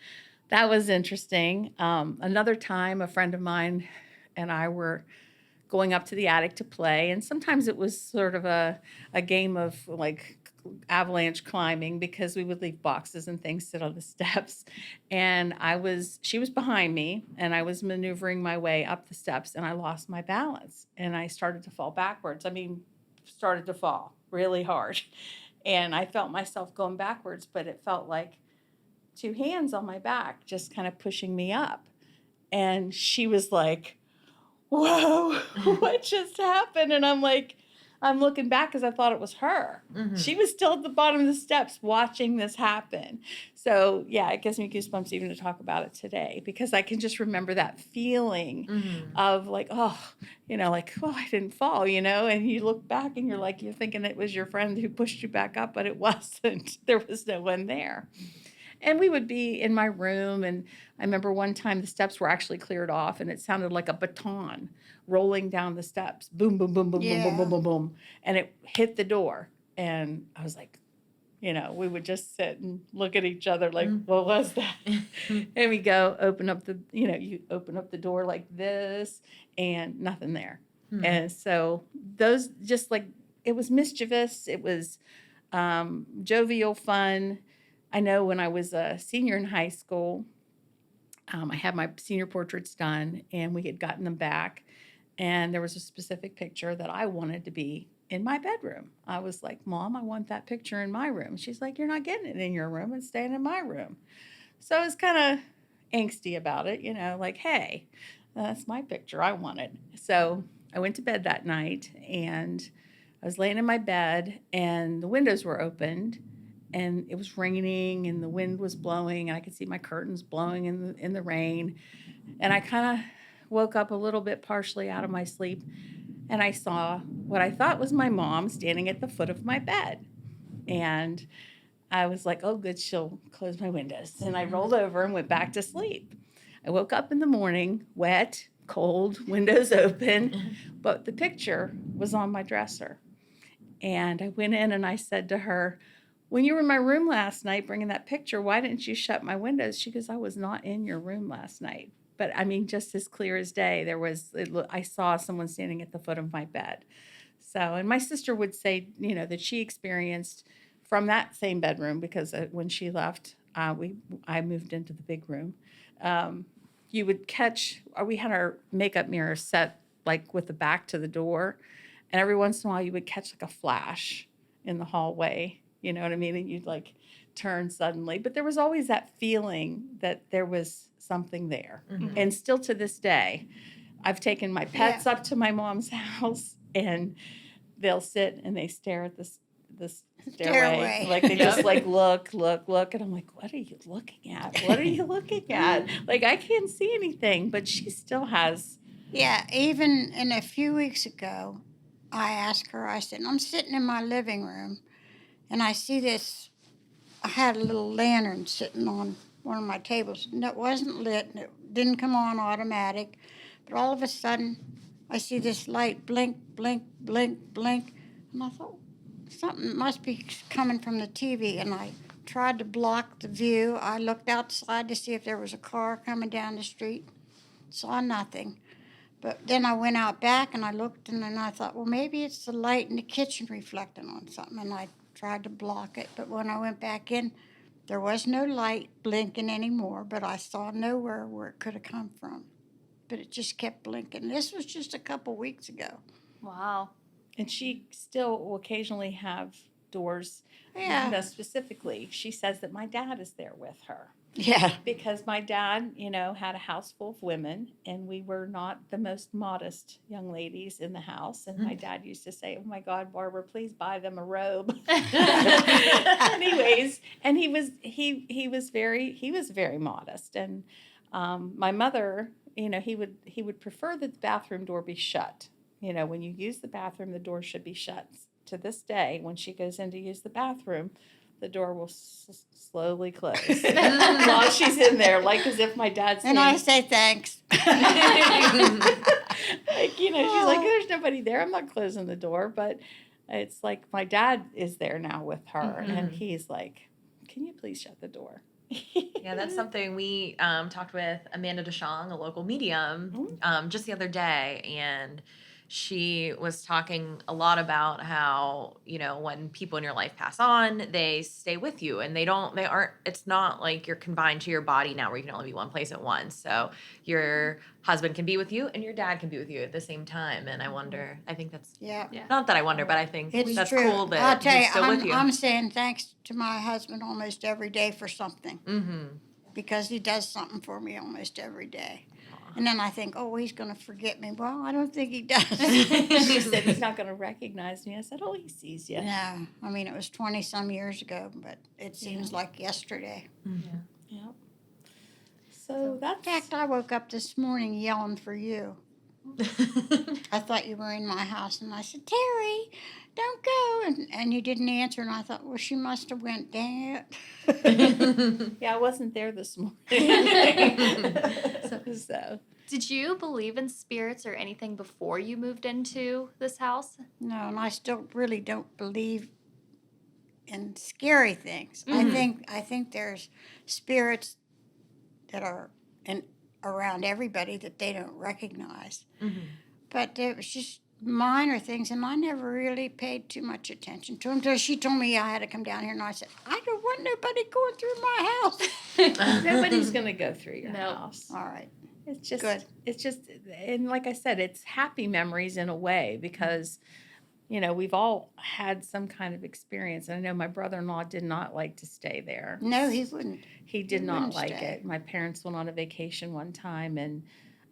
that was interesting. Another time, a friend of mine and I were going up to the attic to play, and sometimes it was sort of a game of like avalanche climbing, because we would leave boxes and things sit on the steps. And she was behind me, and I was maneuvering my way up the steps, and I lost my balance, and I started to fall backwards. Started to fall really hard. And I felt myself going backwards, but it felt like 2 hands on my back just kind of pushing me up. And she was like, whoa, what just happened? And I'm like, I'm looking back because I thought it was her.
Mhm.
She was still at the bottom of the steps watching this happen. So, yeah, it gives me goosebumps even to talk about it today because I can just remember that feeling
Mhm.
of like, oh, like, oh, I didn't fall, and you look back and you're thinking it was your friend who pushed you back up, but it wasn't. There was no one there. And we would be in my room, and I remember one time the steps were actually cleared off, and it sounded like a baton rolling down the steps. Boom, boom, boom, boom, boom, boom, boom, boom, boom. And it hit the door. And I was like, we would just sit and look at each other like, what was that? And we go open up you open up the door like this, and nothing there.
Hmm.
And so those just like, it was mischievous. It was jovial fun. I know when I was a senior in high school, I had my senior portraits done, and we had gotten them back. And there was a specific picture that I wanted to be in my bedroom. I was like, Mom, I want that picture in my room. She's like, you're not getting it in your room. It's staying in my room. So I was kind of angsty about it, like, hey, that's my picture. I want it. So I went to bed that night, and I was laying in my bed, and the windows were opened. And it was raining, and the wind was blowing, and I could see my curtains blowing in the rain. And I kind of woke up a little bit partially out of my sleep, and I saw what I thought was my mom standing at the foot of my bed. And I was like, oh, good, she'll close my windows. And I rolled over and went back to sleep. I woke up in the morning, wet, cold, windows open, but the picture was on my dresser. And I went in and I said to her, when you were in my room last night bringing that picture, why didn't you shut my windows? She goes, I was not in your room last night. But I mean, just as clear as day, I saw someone standing at the foot of my bed. So, and my sister would say, that she experienced from that same bedroom, because when she left, I moved into the big room. You would we had our makeup mirror set like with the back to the door. And every once in a while you would catch like a flash in the hallway. You know what I mean? And you'd like turn suddenly. But there was always that feeling that there was something there.
Mhm.
And still to this day, I've taken my pets up to my mom's house, and they'll sit and they stare at the stairway. Like they just like look. And I'm like, what are you looking at? What are you looking at? Like I can't see anything, but she still has.
Yeah, even in a few weeks ago, I asked her, I said, I'm sitting in my living room, and I see this. I had a little lantern sitting on one of my tables, and it wasn't lit, and it didn't come on automatic. But all of a sudden, I see this light blink, blink, blink, blink, and I thought, something must be coming from the TV, and I tried to block the view. I looked outside to see if there was a car coming down the street, saw nothing. But then I went out back and I looked, and then I thought, well, maybe it's the light in the kitchen reflecting on something, and I tried to block it. But when I went back in, there was no light blinking anymore, but I saw nowhere where it could have come from. But it just kept blinking. This was just a couple weeks ago.
Wow.
And she still will occasionally have doors.
Yeah.
No, specifically, she says that my dad is there with her.
Yeah.
Because my dad, had a house full of women, and we were not the most modest young ladies in the house. And my dad used to say, oh my God, Barbara, please buy them a robe. Anyways, and he was very modest. And my mother, he would prefer that the bathroom door be shut. When you use the bathroom, the door should be shut. To this day, when she goes in to use the bathroom, the door will slowly close while she's in there, like as if my dad's
And I say thanks.
she's like, there's nobody there. I'm not closing the door. But it's like my dad is there now with her, and he's like, can you please shut the door?
Yeah, that's something we talked with Amanda DeShong, a local medium, just the other day, and she was talking a lot about how, when people in your life pass on, they stay with you, and it's not like you're confined to your body now where you can only be one place at once. So your husband can be with you and your dad can be with you at the same time. And I think that's, not that I wonder, but I think
It's
that's
true.
cool that
I'll tell
he's
you,
still with you.
I'm saying thanks to my husband almost every day for something.
Mm-hmm.
Because he does something for me almost every day. And then I think, oh, he's going to forget me. Well, I don't think he does.
She said he's not going to recognize me. I said, oh, he sees you.
No, I mean, it was 20-some years ago, but it seems like yesterday.
Yeah. So that's...
In fact, I woke up this morning yelling for you. I thought you were in my house, and I said, Terry, don't go. And you didn't answer, and I thought, well, she must have went, dang it.
Yeah, I wasn't there this morning. So.
Did you believe in spirits or anything before you moved into this house?
No, and I still really don't believe in scary things. I think there's spirits that are around everybody that they don't recognize. But it was just minor things, and I never really paid too much attention to them until she told me I had to come down here, and I said, I don't want nobody going through my house.
Nobody's going to go through your
No.
house.
All right.
It's just
Good.
It's just, and like I said, it's happy memories in a way because, you know, we've all had some kind of experience. And I know my brother-in-law did not like to stay there.
No, he wouldn't.
He did
He
not
wouldn't
like
stay.
it. My parents went on a vacation one time, and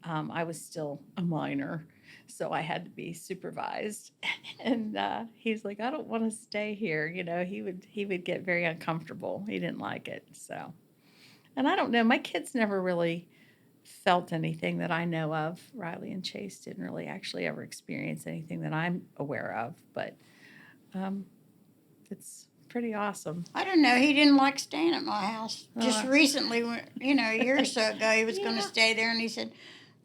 I was still a minor, so I had to be supervised. And he's like, I don't want to stay here. You know, he would get very uncomfortable. He didn't like it. So, and I don't know. My kids never really felt anything that I know of. Riley and Chase didn't really actually ever experience anything that I'm aware of, but it's pretty awesome.
I don't know. He didn't like staying at my house. Just
Oh.
recently, a year or so ago, he was going to stay there, and he said,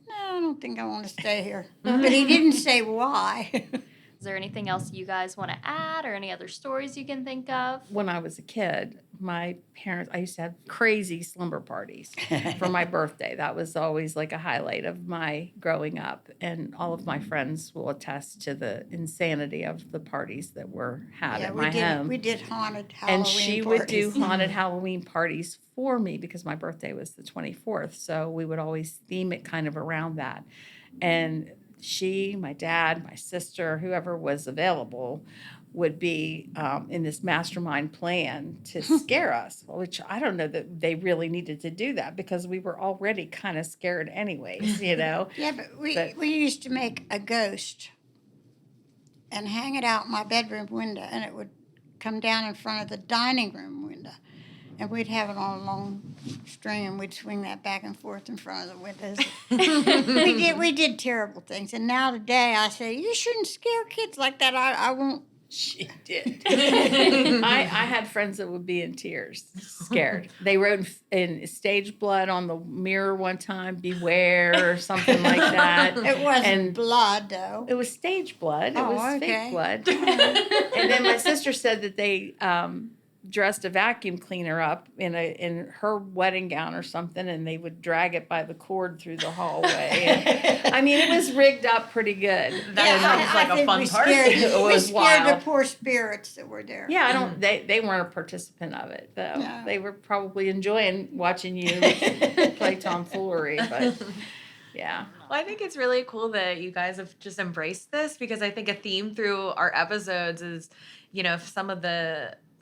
no, I don't think I want to stay here. But he didn't say why.
Is there anything else you guys want to add or any other stories you can think of?
When I was a kid, my parents, I used to have crazy slumber parties for my birthday. That was always like a highlight of my growing up. And all of my friends will attest to the insanity of the parties that were had at my home.
We did haunted Halloween
And she
parties.
would do haunted Halloween parties for me because my birthday was the 24th. So we would always theme it kind of around that. And she, my dad, my sister, whoever was available would be in this mastermind plan to scare us, which I don't know that they really needed to do that because we were already kind of scared anyways, you know.
Yeah, but we used to make a ghost and hang it out my bedroom window, and it would come down in front of the dining room window. And we'd have it on a long string, and we'd swing that back and forth in front of the windows. we did terrible things. And now today I say, you shouldn't scare kids like that. I won't.
She did. I had friends that would be in tears, scared. They wrote in stage blood on the mirror one time, beware, or something like that.
It wasn't
And
blood, though.
it was stage blood. It
Oh,
was
okay.
fake blood. And then my sister said that they dressed a vacuum cleaner up in her wedding gown or something, and they would drag it by the cord through the hallway. And, I mean, it was rigged up pretty good.
That sounds like a
think
fun
we
party.
Scared,
It
we
was
scared
wild.
the poor spirits that were there.
Yeah, I don't. They weren't a participant of it though.
No.
They were probably enjoying watching you play tomfoolery, but yeah.
Well, I think it's really cool that you guys have just embraced this because I think a theme through our episodes is,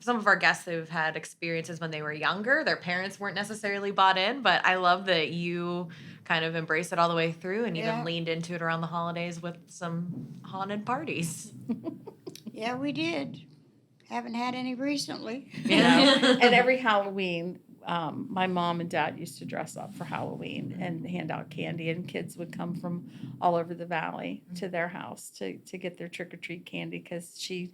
some of our guests who've had experiences when they were younger, their parents weren't necessarily bought in, but I love that you kind of embraced it all the way through and
Yeah.
even leaned into it around the holidays with some haunted parties.
Yeah, we did. Haven't had any recently.
You know, and every Halloween, my mom and dad used to dress up for Halloween and hand out candy, and kids would come from all over the valley to their house to get their trick or treat candy because she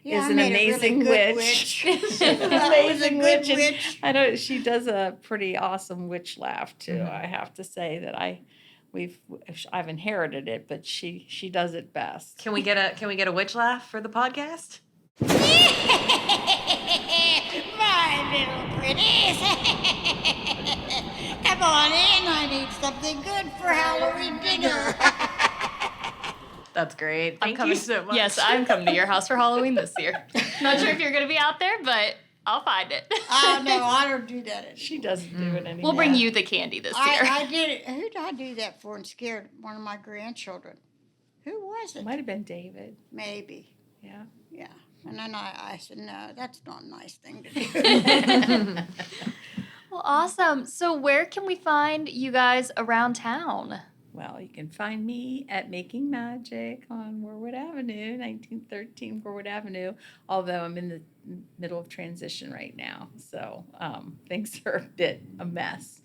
Yeah,
is
I
an
made a
amazing
really good
witch.
She's
an amazing witch. And
witch.
I know she does a pretty awesome witch laugh too. I have to say that I've inherited it, but she does it best.
Can we get a witch laugh for the podcast?
My little pretties. Come on in. I need something good for Halloween dinner.
That's great. Thank
coming,
you so much.
Yes, I'm coming to your house for Halloween this year. Not sure if you're going to be out there, but I'll find it.
Oh, no, I don't do that anymore.
She doesn't do it anymore.
We'll bring you the candy this year.
I did it. Who did I do that for and scared one of my grandchildren? Who was
It
it?
might have been David.
Maybe.
Yeah.
Yeah. And then I said, no, that's not a nice thing to do.
Well, awesome. So where can we find you guys around town?
Well, you can find me at Making Magic on Warwood Avenue, 1913 Warwood Avenue, although I'm in the middle of transition right now. So things are a mess,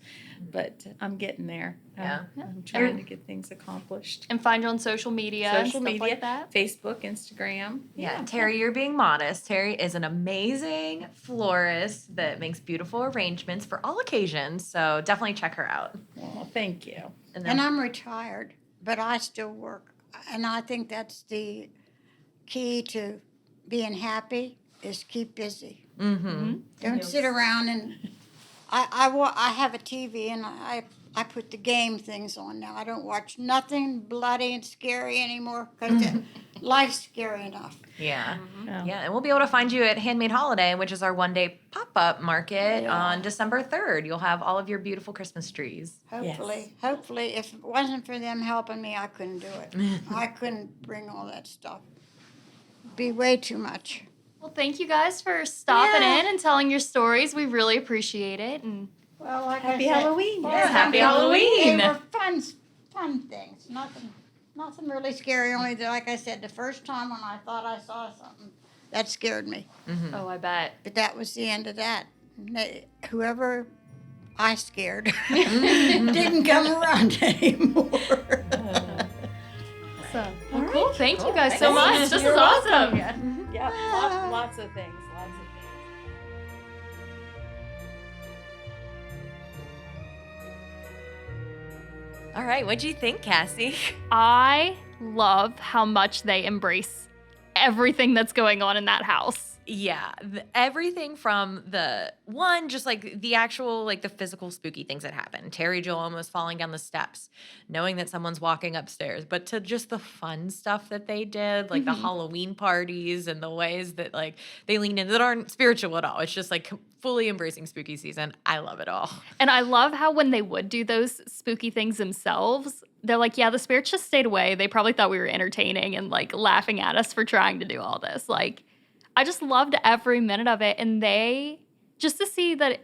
but I'm getting there.
Yeah.
I'm trying to get things accomplished.
And find you on social media and
Social
stuff
media,
like that.
Facebook, Instagram.
Yeah, Terry, you're being modest. Terry is an amazing florist that makes beautiful arrangements for all occasions. So definitely check her out.
Well, thank you.
And I'm retired, but I still work. And I think that's the key to being happy is keep busy. Don't sit around and I have a TV and I put the game things on now. I don't watch nothing bloody and scary anymore because life's scary enough.
Yeah.
Yeah.
Yeah. And we'll be able to find you at Handmade Holiday, which is our one-day pop-up market on December 3rd. You'll have all of your beautiful Christmas trees.
Hopefully, if it wasn't for them helping me, I couldn't do it. I couldn't bring all that stuff. Be way too much.
Well, thank you guys for stopping in and telling your stories. We really appreciate it. And
Well, like
Happy
I said,
Halloween.
Yes, happy Halloween.
They were fun things. Nothing really scary. Only like I said, the first time when I thought I saw something, that scared me.
oh, I bet.
But that was the end of that. Whoever I scared didn't come around anymore.
So,
All
well, cool.
right.
Thank you guys so
Thanks.
much. This is
You're
awesome.
Yeah, lots of things. Lots of things.
All right. What'd you think, Cassie?
I love how much they embrace everything that's going on in that house.
Yeah, everything from the one, just like the actual, like the physical spooky things that happen. Terry Jo almost falling down the steps, knowing that someone's walking upstairs, but to just the fun stuff that they did, like the Halloween parties and the ways that like they lean in that aren't spiritual at all. It's just like fully embracing spooky season. I love it all.
And I love how when they would do those spooky things themselves, they're like, yeah, the spirits just stayed away. They probably thought we were entertaining and like laughing at us for trying to do all this. Like, I just loved every minute of it. And they, just to see that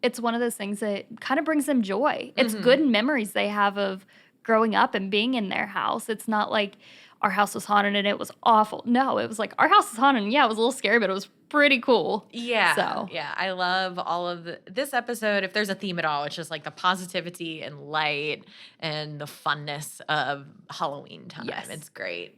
it's one of those things that kind of brings them joy. It's good memories they have of growing up and being in their house. It's not like our house was haunted and it was awful. No, it was like our house was haunted and yeah, it was a little scary, but it was pretty cool.
Yeah.
So.
Yeah. I love all of this episode. If there's a theme at all, it's just like the positivity and light and the funness of Halloween time.
Yes.
It's great.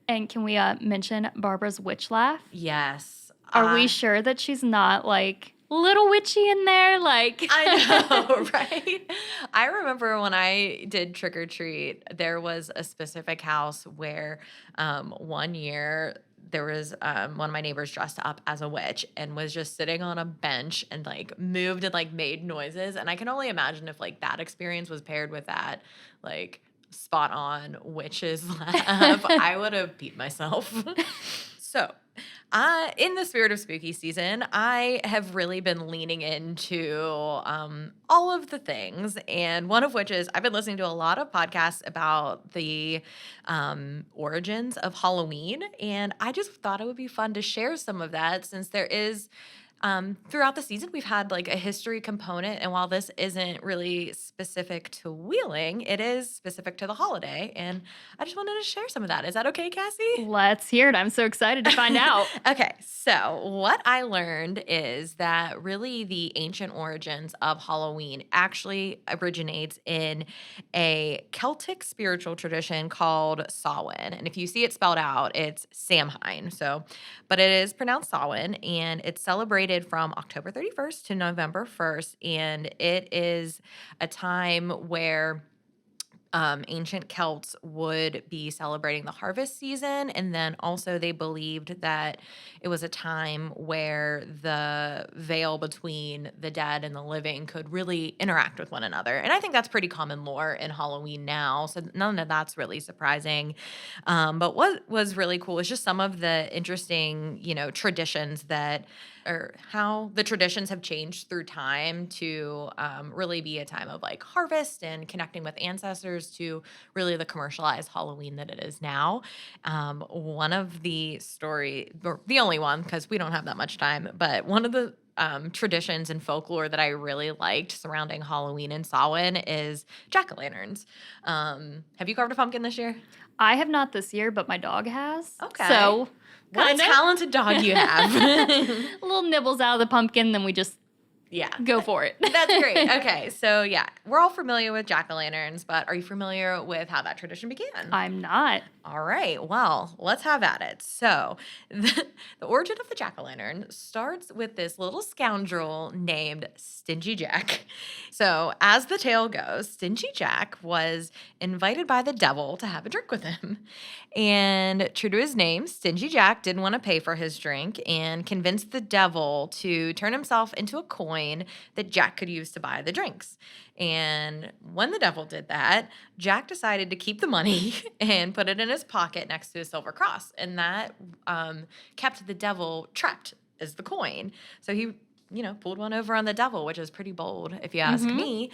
And can we mention Barbara's witch laugh?
Yes.
Are we sure that she's not like little witchy in there? Like
I know, right? I remember when I did trick or treat, there was a specific house where one year there was one of my neighbors dressed up as a witch and was just sitting on a bench and like moved and like made noises. And I can only imagine if like that experience was paired with that, like spot on witches laugh, I would have peed myself. So, in the spirit of spooky season, I have really been leaning into all of the things, and one of which is I've been listening to a lot of podcasts about the origins of Halloween, and I just thought it would be fun to share some of that since there is throughout the season, we've had like a history component. And while this isn't really specific to Wheeling, it is specific to the holiday. And I just wanted to share some of that. Is that okay, Cassie?
let's hear it. I'm so excited to find out.
Okay, so what I learned is that really the ancient origins of Halloween actually originates in a Celtic spiritual tradition called Samhain. And if you see it spelled out, it's Samhain. So, but it is pronounced Samhain, and it's celebrated from October 31st to November 1st. And it is a time where ancient Celts would be celebrating the harvest season. And then also they believed that it was a time where the veil between the dead and the living could really interact with one another. And I think that's pretty common lore in Halloween now. So none of that's really surprising. But what was really cool is just some of the interesting, traditions that or how the traditions have changed through time to really be a time of like harvest and connecting with ancestors to really the commercialized Halloween that it is now. One of the story, or the only one, because we don't have that much time, but one of the traditions and folklore that I really liked surrounding Halloween and Samhain is jack-o'-lanterns. Have you carved a pumpkin this year?
I have not this year, but my dog has.
Okay.
So,
What a
kinda.
talented dog you have.
Little nibbles out of the pumpkin, then we just
Yeah.
go for it.
That's great. Okay, so yeah, we're all familiar with jack-o'-lanterns, but are you familiar with how that tradition began?
I'm not.
All right, well, let's have at it. So, the origin of the jack-o'-lantern starts with this little scoundrel named Stingy Jack. So, as the tale goes, Stingy Jack was invited by the devil to have a drink with him. And true to his name, Stingy Jack didn't want to pay for his drink and convinced the devil to turn himself into a coin that Jack could use to buy the drinks. And when the devil did that, Jack decided to keep the money and put it in his pocket next to a silver cross. And that kept the devil trapped as the coin. So he, pulled one over on the devil, which is pretty bold, if you ask me.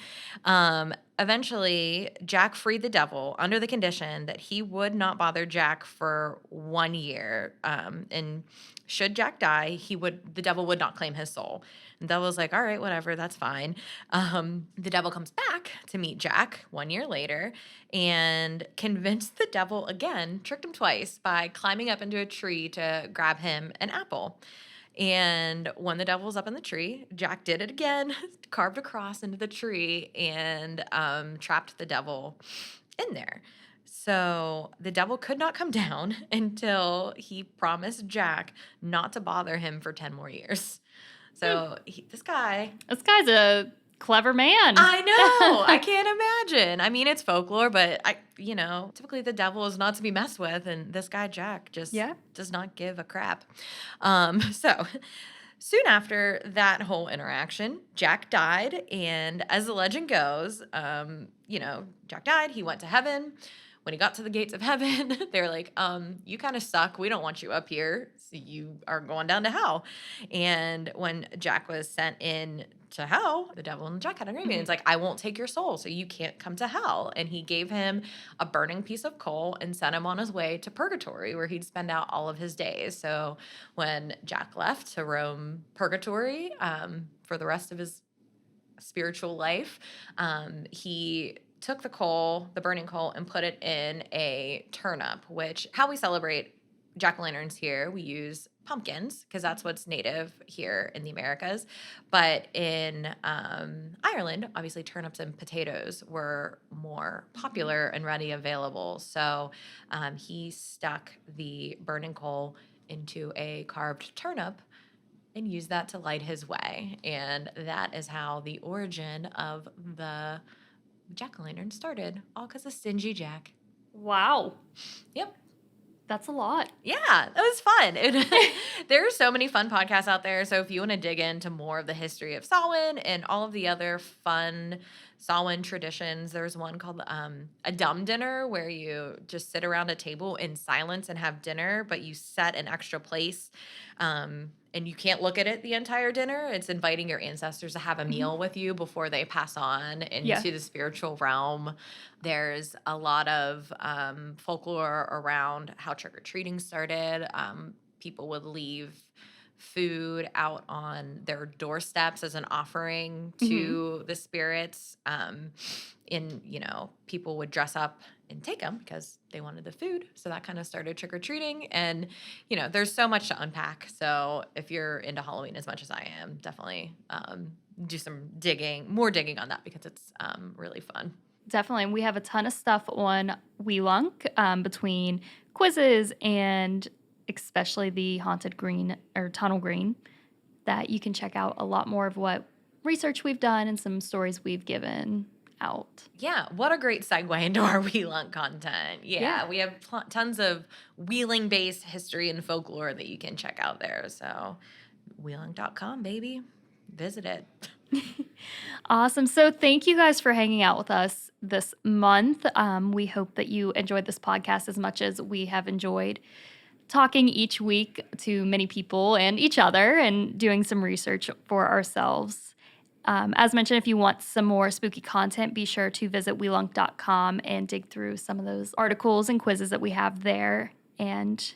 Eventually, Jack freed the devil under the condition that he would not bother Jack for 1 year. And should Jack die, the devil would not claim his soul. And the devil's like, all right, whatever, that's fine. The devil comes back to meet Jack 1 year later and convinced the devil again, tricked him twice by climbing up into a tree to grab him an apple. And when the devil was up in the tree, Jack did it again, carved a cross into the tree, and trapped the devil in there. So the devil could not come down until he promised Jack not to bother him for 10 more years. So this guy's
a clever man.
I know. I can't imagine. I mean, it's folklore, but typically the devil is not to be messed with, and this guy Jack just does not give a crap. So soon after that whole interaction, Jack died, and as the legend goes, Jack died. He went to heaven. When he got to the gates of heaven, they're like, you kind of suck. We don't want you up here. So you are going down to hell. And when Jack was sent in to hell, the devil and Jack had an agreement. It's like, I won't take your soul, so you can't come to hell. And he gave him a burning piece of coal and sent him on his way to purgatory, where he'd spend out all of his days. So when Jack left to roam purgatory for the rest of his spiritual life, he took the burning coal, and put it in a turnip, which how we celebrate jack-o'-lanterns here, we use pumpkins because that's what's native here in the Americas. But in Ireland, obviously turnips and potatoes were more popular and ready available. So he stuck the burning coal into a carved turnip and used that to light his way. And that is how the origin of the jack-o'-lantern started, all because of Stingy Jack.
Wow.
Yep.
That's a lot.
Yeah, that was fun. There are so many fun podcasts out there. So if you want to dig into more of the history of Samhain and all of the other fun Samhain traditions, there's one called a dumb dinner, where you just sit around a table in silence and have dinner, but you set an extra place and you can't look at it the entire dinner. It's inviting your ancestors to have a meal with you before they pass on into the spiritual realm. There's a lot of folklore around how trick-or-treating started. People would leave food out on their doorsteps as an offering to the spirits. People would dress up and take them because they wanted the food. So that kind of started trick-or-treating. And, there's so much to unpack. So if you're into Halloween as much as I am, definitely do some more digging on that, because it's really fun.
Definitely. We have a ton of stuff on WeLunk between quizzes and especially the Haunted Green or Tunnel Green, that you can check out a lot more of what research we've done and some stories we've given out.
Yeah, what a great segue into our WeLunk content. Yeah. We have tons of wheeling-based history and folklore that you can check out there. So WeLunk.com, baby. Visit it.
Awesome. So thank you guys for hanging out with us this month. We hope that you enjoyed this podcast as much as we have enjoyed talking each week to many people and each other and doing some research for ourselves. As mentioned, if you want some more spooky content, be sure to visit WeLunk.com and dig through some of those articles and quizzes that we have there. And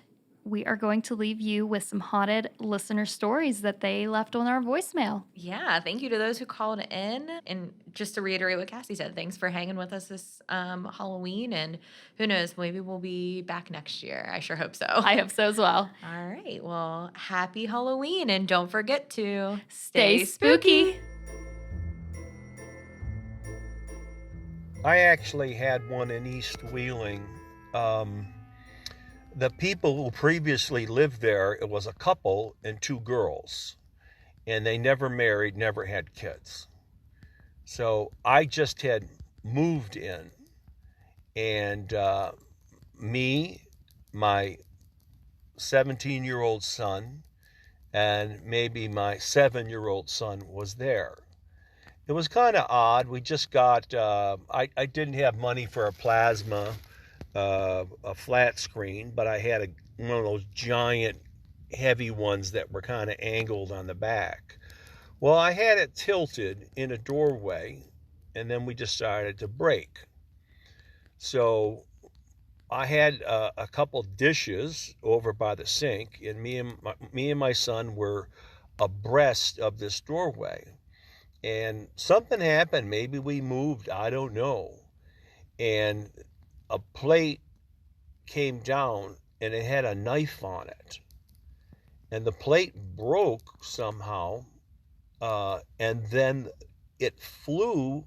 we are going to leave you with some haunted listener stories that they left on our voicemail.
Yeah, thank you to those who called in. And just to reiterate what Cassie said, thanks for hanging with us this Halloween. And who knows, maybe we'll be back next year. I sure hope so.
I hope so as well.
All right. Well, happy Halloween. And don't forget to
Stay spooky.
I actually had one in East Wheeling. The people who previously lived there, it was a couple and 2 girls. And they never married, never had kids. So I just had moved in. And me, my 17-year-old son, and maybe my 7-year-old son was there. It was kind of odd. We just got, I didn't have money for a plasma, a flat screen, but I had one of those giant heavy ones that were kind of angled on the back. Well, I had it tilted in a doorway, and then we decided to break. So I had a couple dishes over by the sink, and me and my son were abreast of this doorway. And something happened. Maybe we moved. I don't know. And a plate came down and it had a knife on it. And the plate broke somehow. And then it flew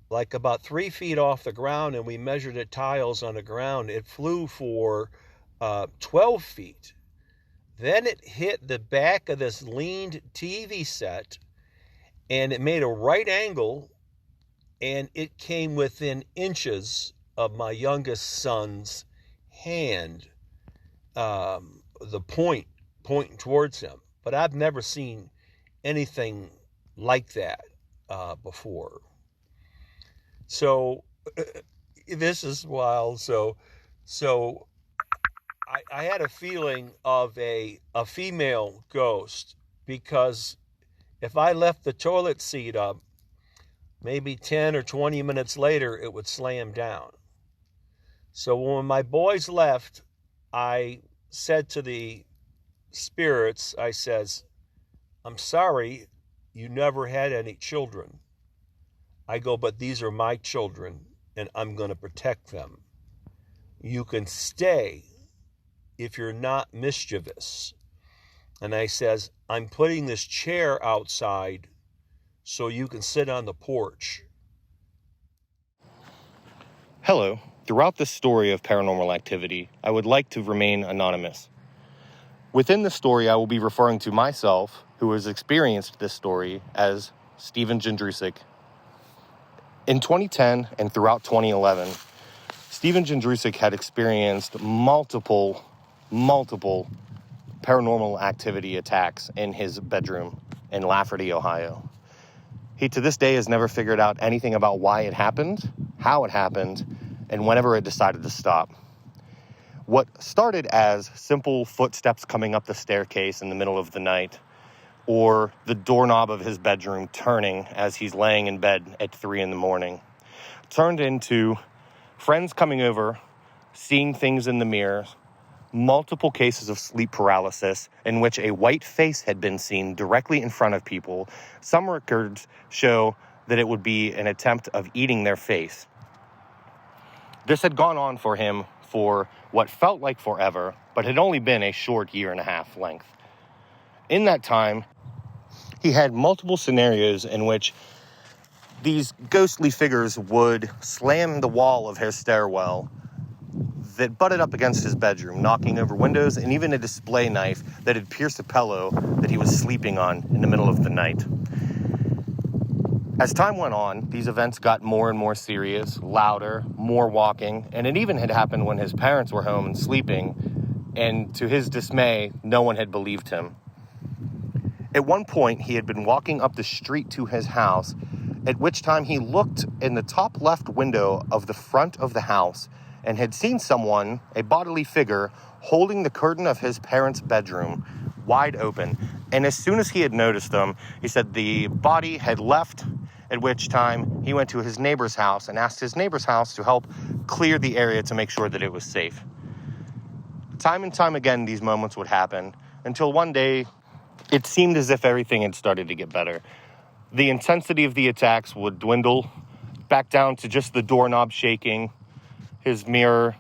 like about 3 feet off the ground, and we measured it tiles on the ground. It flew for 12 feet. Then it hit the back of this leaned TV set, and it made a right angle, and it came within inches of my youngest son's hand, the pointing towards him. But I've never seen anything like that before. So this is wild. So I had a feeling of a female ghost, because if I left the toilet seat up, maybe 10 or 20 minutes later, it would slam down. So when my boys left, I said to the spirits, I says, "I'm sorry, you never had any children." I go, "But these are my children, and I'm going to protect them. You can stay if you're not mischievous." And I says, "I'm putting this chair outside so you can sit on the porch."
Hello. Throughout this story of paranormal activity, I would like to remain anonymous. Within the story, I will be referring to myself, who has experienced this story, as Stephen Jędrusek. In 2010 and throughout 2011, Stephen Jędrusek had experienced multiple paranormal activity attacks in his bedroom in Lafferty, Ohio. He, to this day, has never figured out anything about why it happened, how it happened, and whenever it decided to stop. What started as simple footsteps coming up the staircase in the middle of the night, or the doorknob of his bedroom turning as he's laying in bed at 3 a.m, turned into friends coming over, seeing things in the mirror, multiple cases of sleep paralysis in which a white face had been seen directly in front of people. Some records show that it would be an attempt of eating their face. This had gone on for him for what felt like forever, but had only been a short 1.5 years length. In that time, he had multiple scenarios in which these ghostly figures would slam the wall of his stairwell that butted up against his bedroom, knocking over windows, and even a display knife that had pierced a pillow that he was sleeping on in the middle of the night. As time went on, these events got more and more serious, louder, more walking, and it even had happened when his parents were home and sleeping, and to his dismay, no one had believed him. At one point, he had been walking up the street to his house, at which time he looked in the top left window of the front of the house and had seen someone, a bodily figure, holding the curtain of his parents' bedroom wide open. And as soon as he had noticed them, he said the body had left, at which time he went to his neighbor's house and asked his neighbor's house to help clear the area to make sure that it was safe. Time and time again, these moments would happen until one day it seemed as if everything had started to get better. The intensity of the attacks would dwindle back down to just the doorknob shaking, his mirror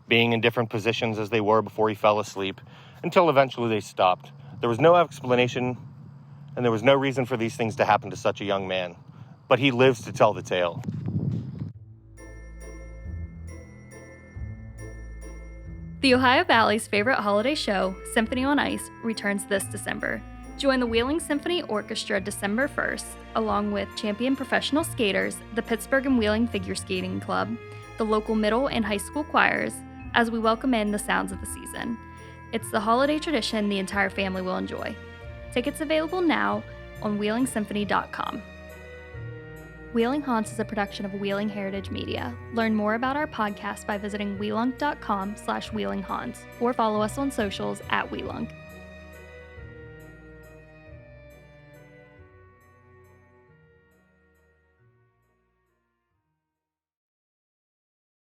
being in different positions as they were before he fell asleep, until eventually they stopped. There was no explanation, and there was no reason for these things to happen to such a young man. But he lives to tell the tale.
The Ohio Valley's favorite holiday show, Symphony on Ice, returns this December. Join the Wheeling Symphony Orchestra December 1st, along with champion professional skaters, the Pittsburgh and Wheeling Figure Skating Club, the local middle and high school choirs, as we welcome in the sounds of the season. It's the holiday tradition the entire family will enjoy. Tickets available now on WheelingSymphony.com. Wheeling Haunts is a production of Wheeling Heritage Media. Learn more about our podcast by visiting wheelunk.com/wheelinghaunts or follow us on socials @Wheelunk.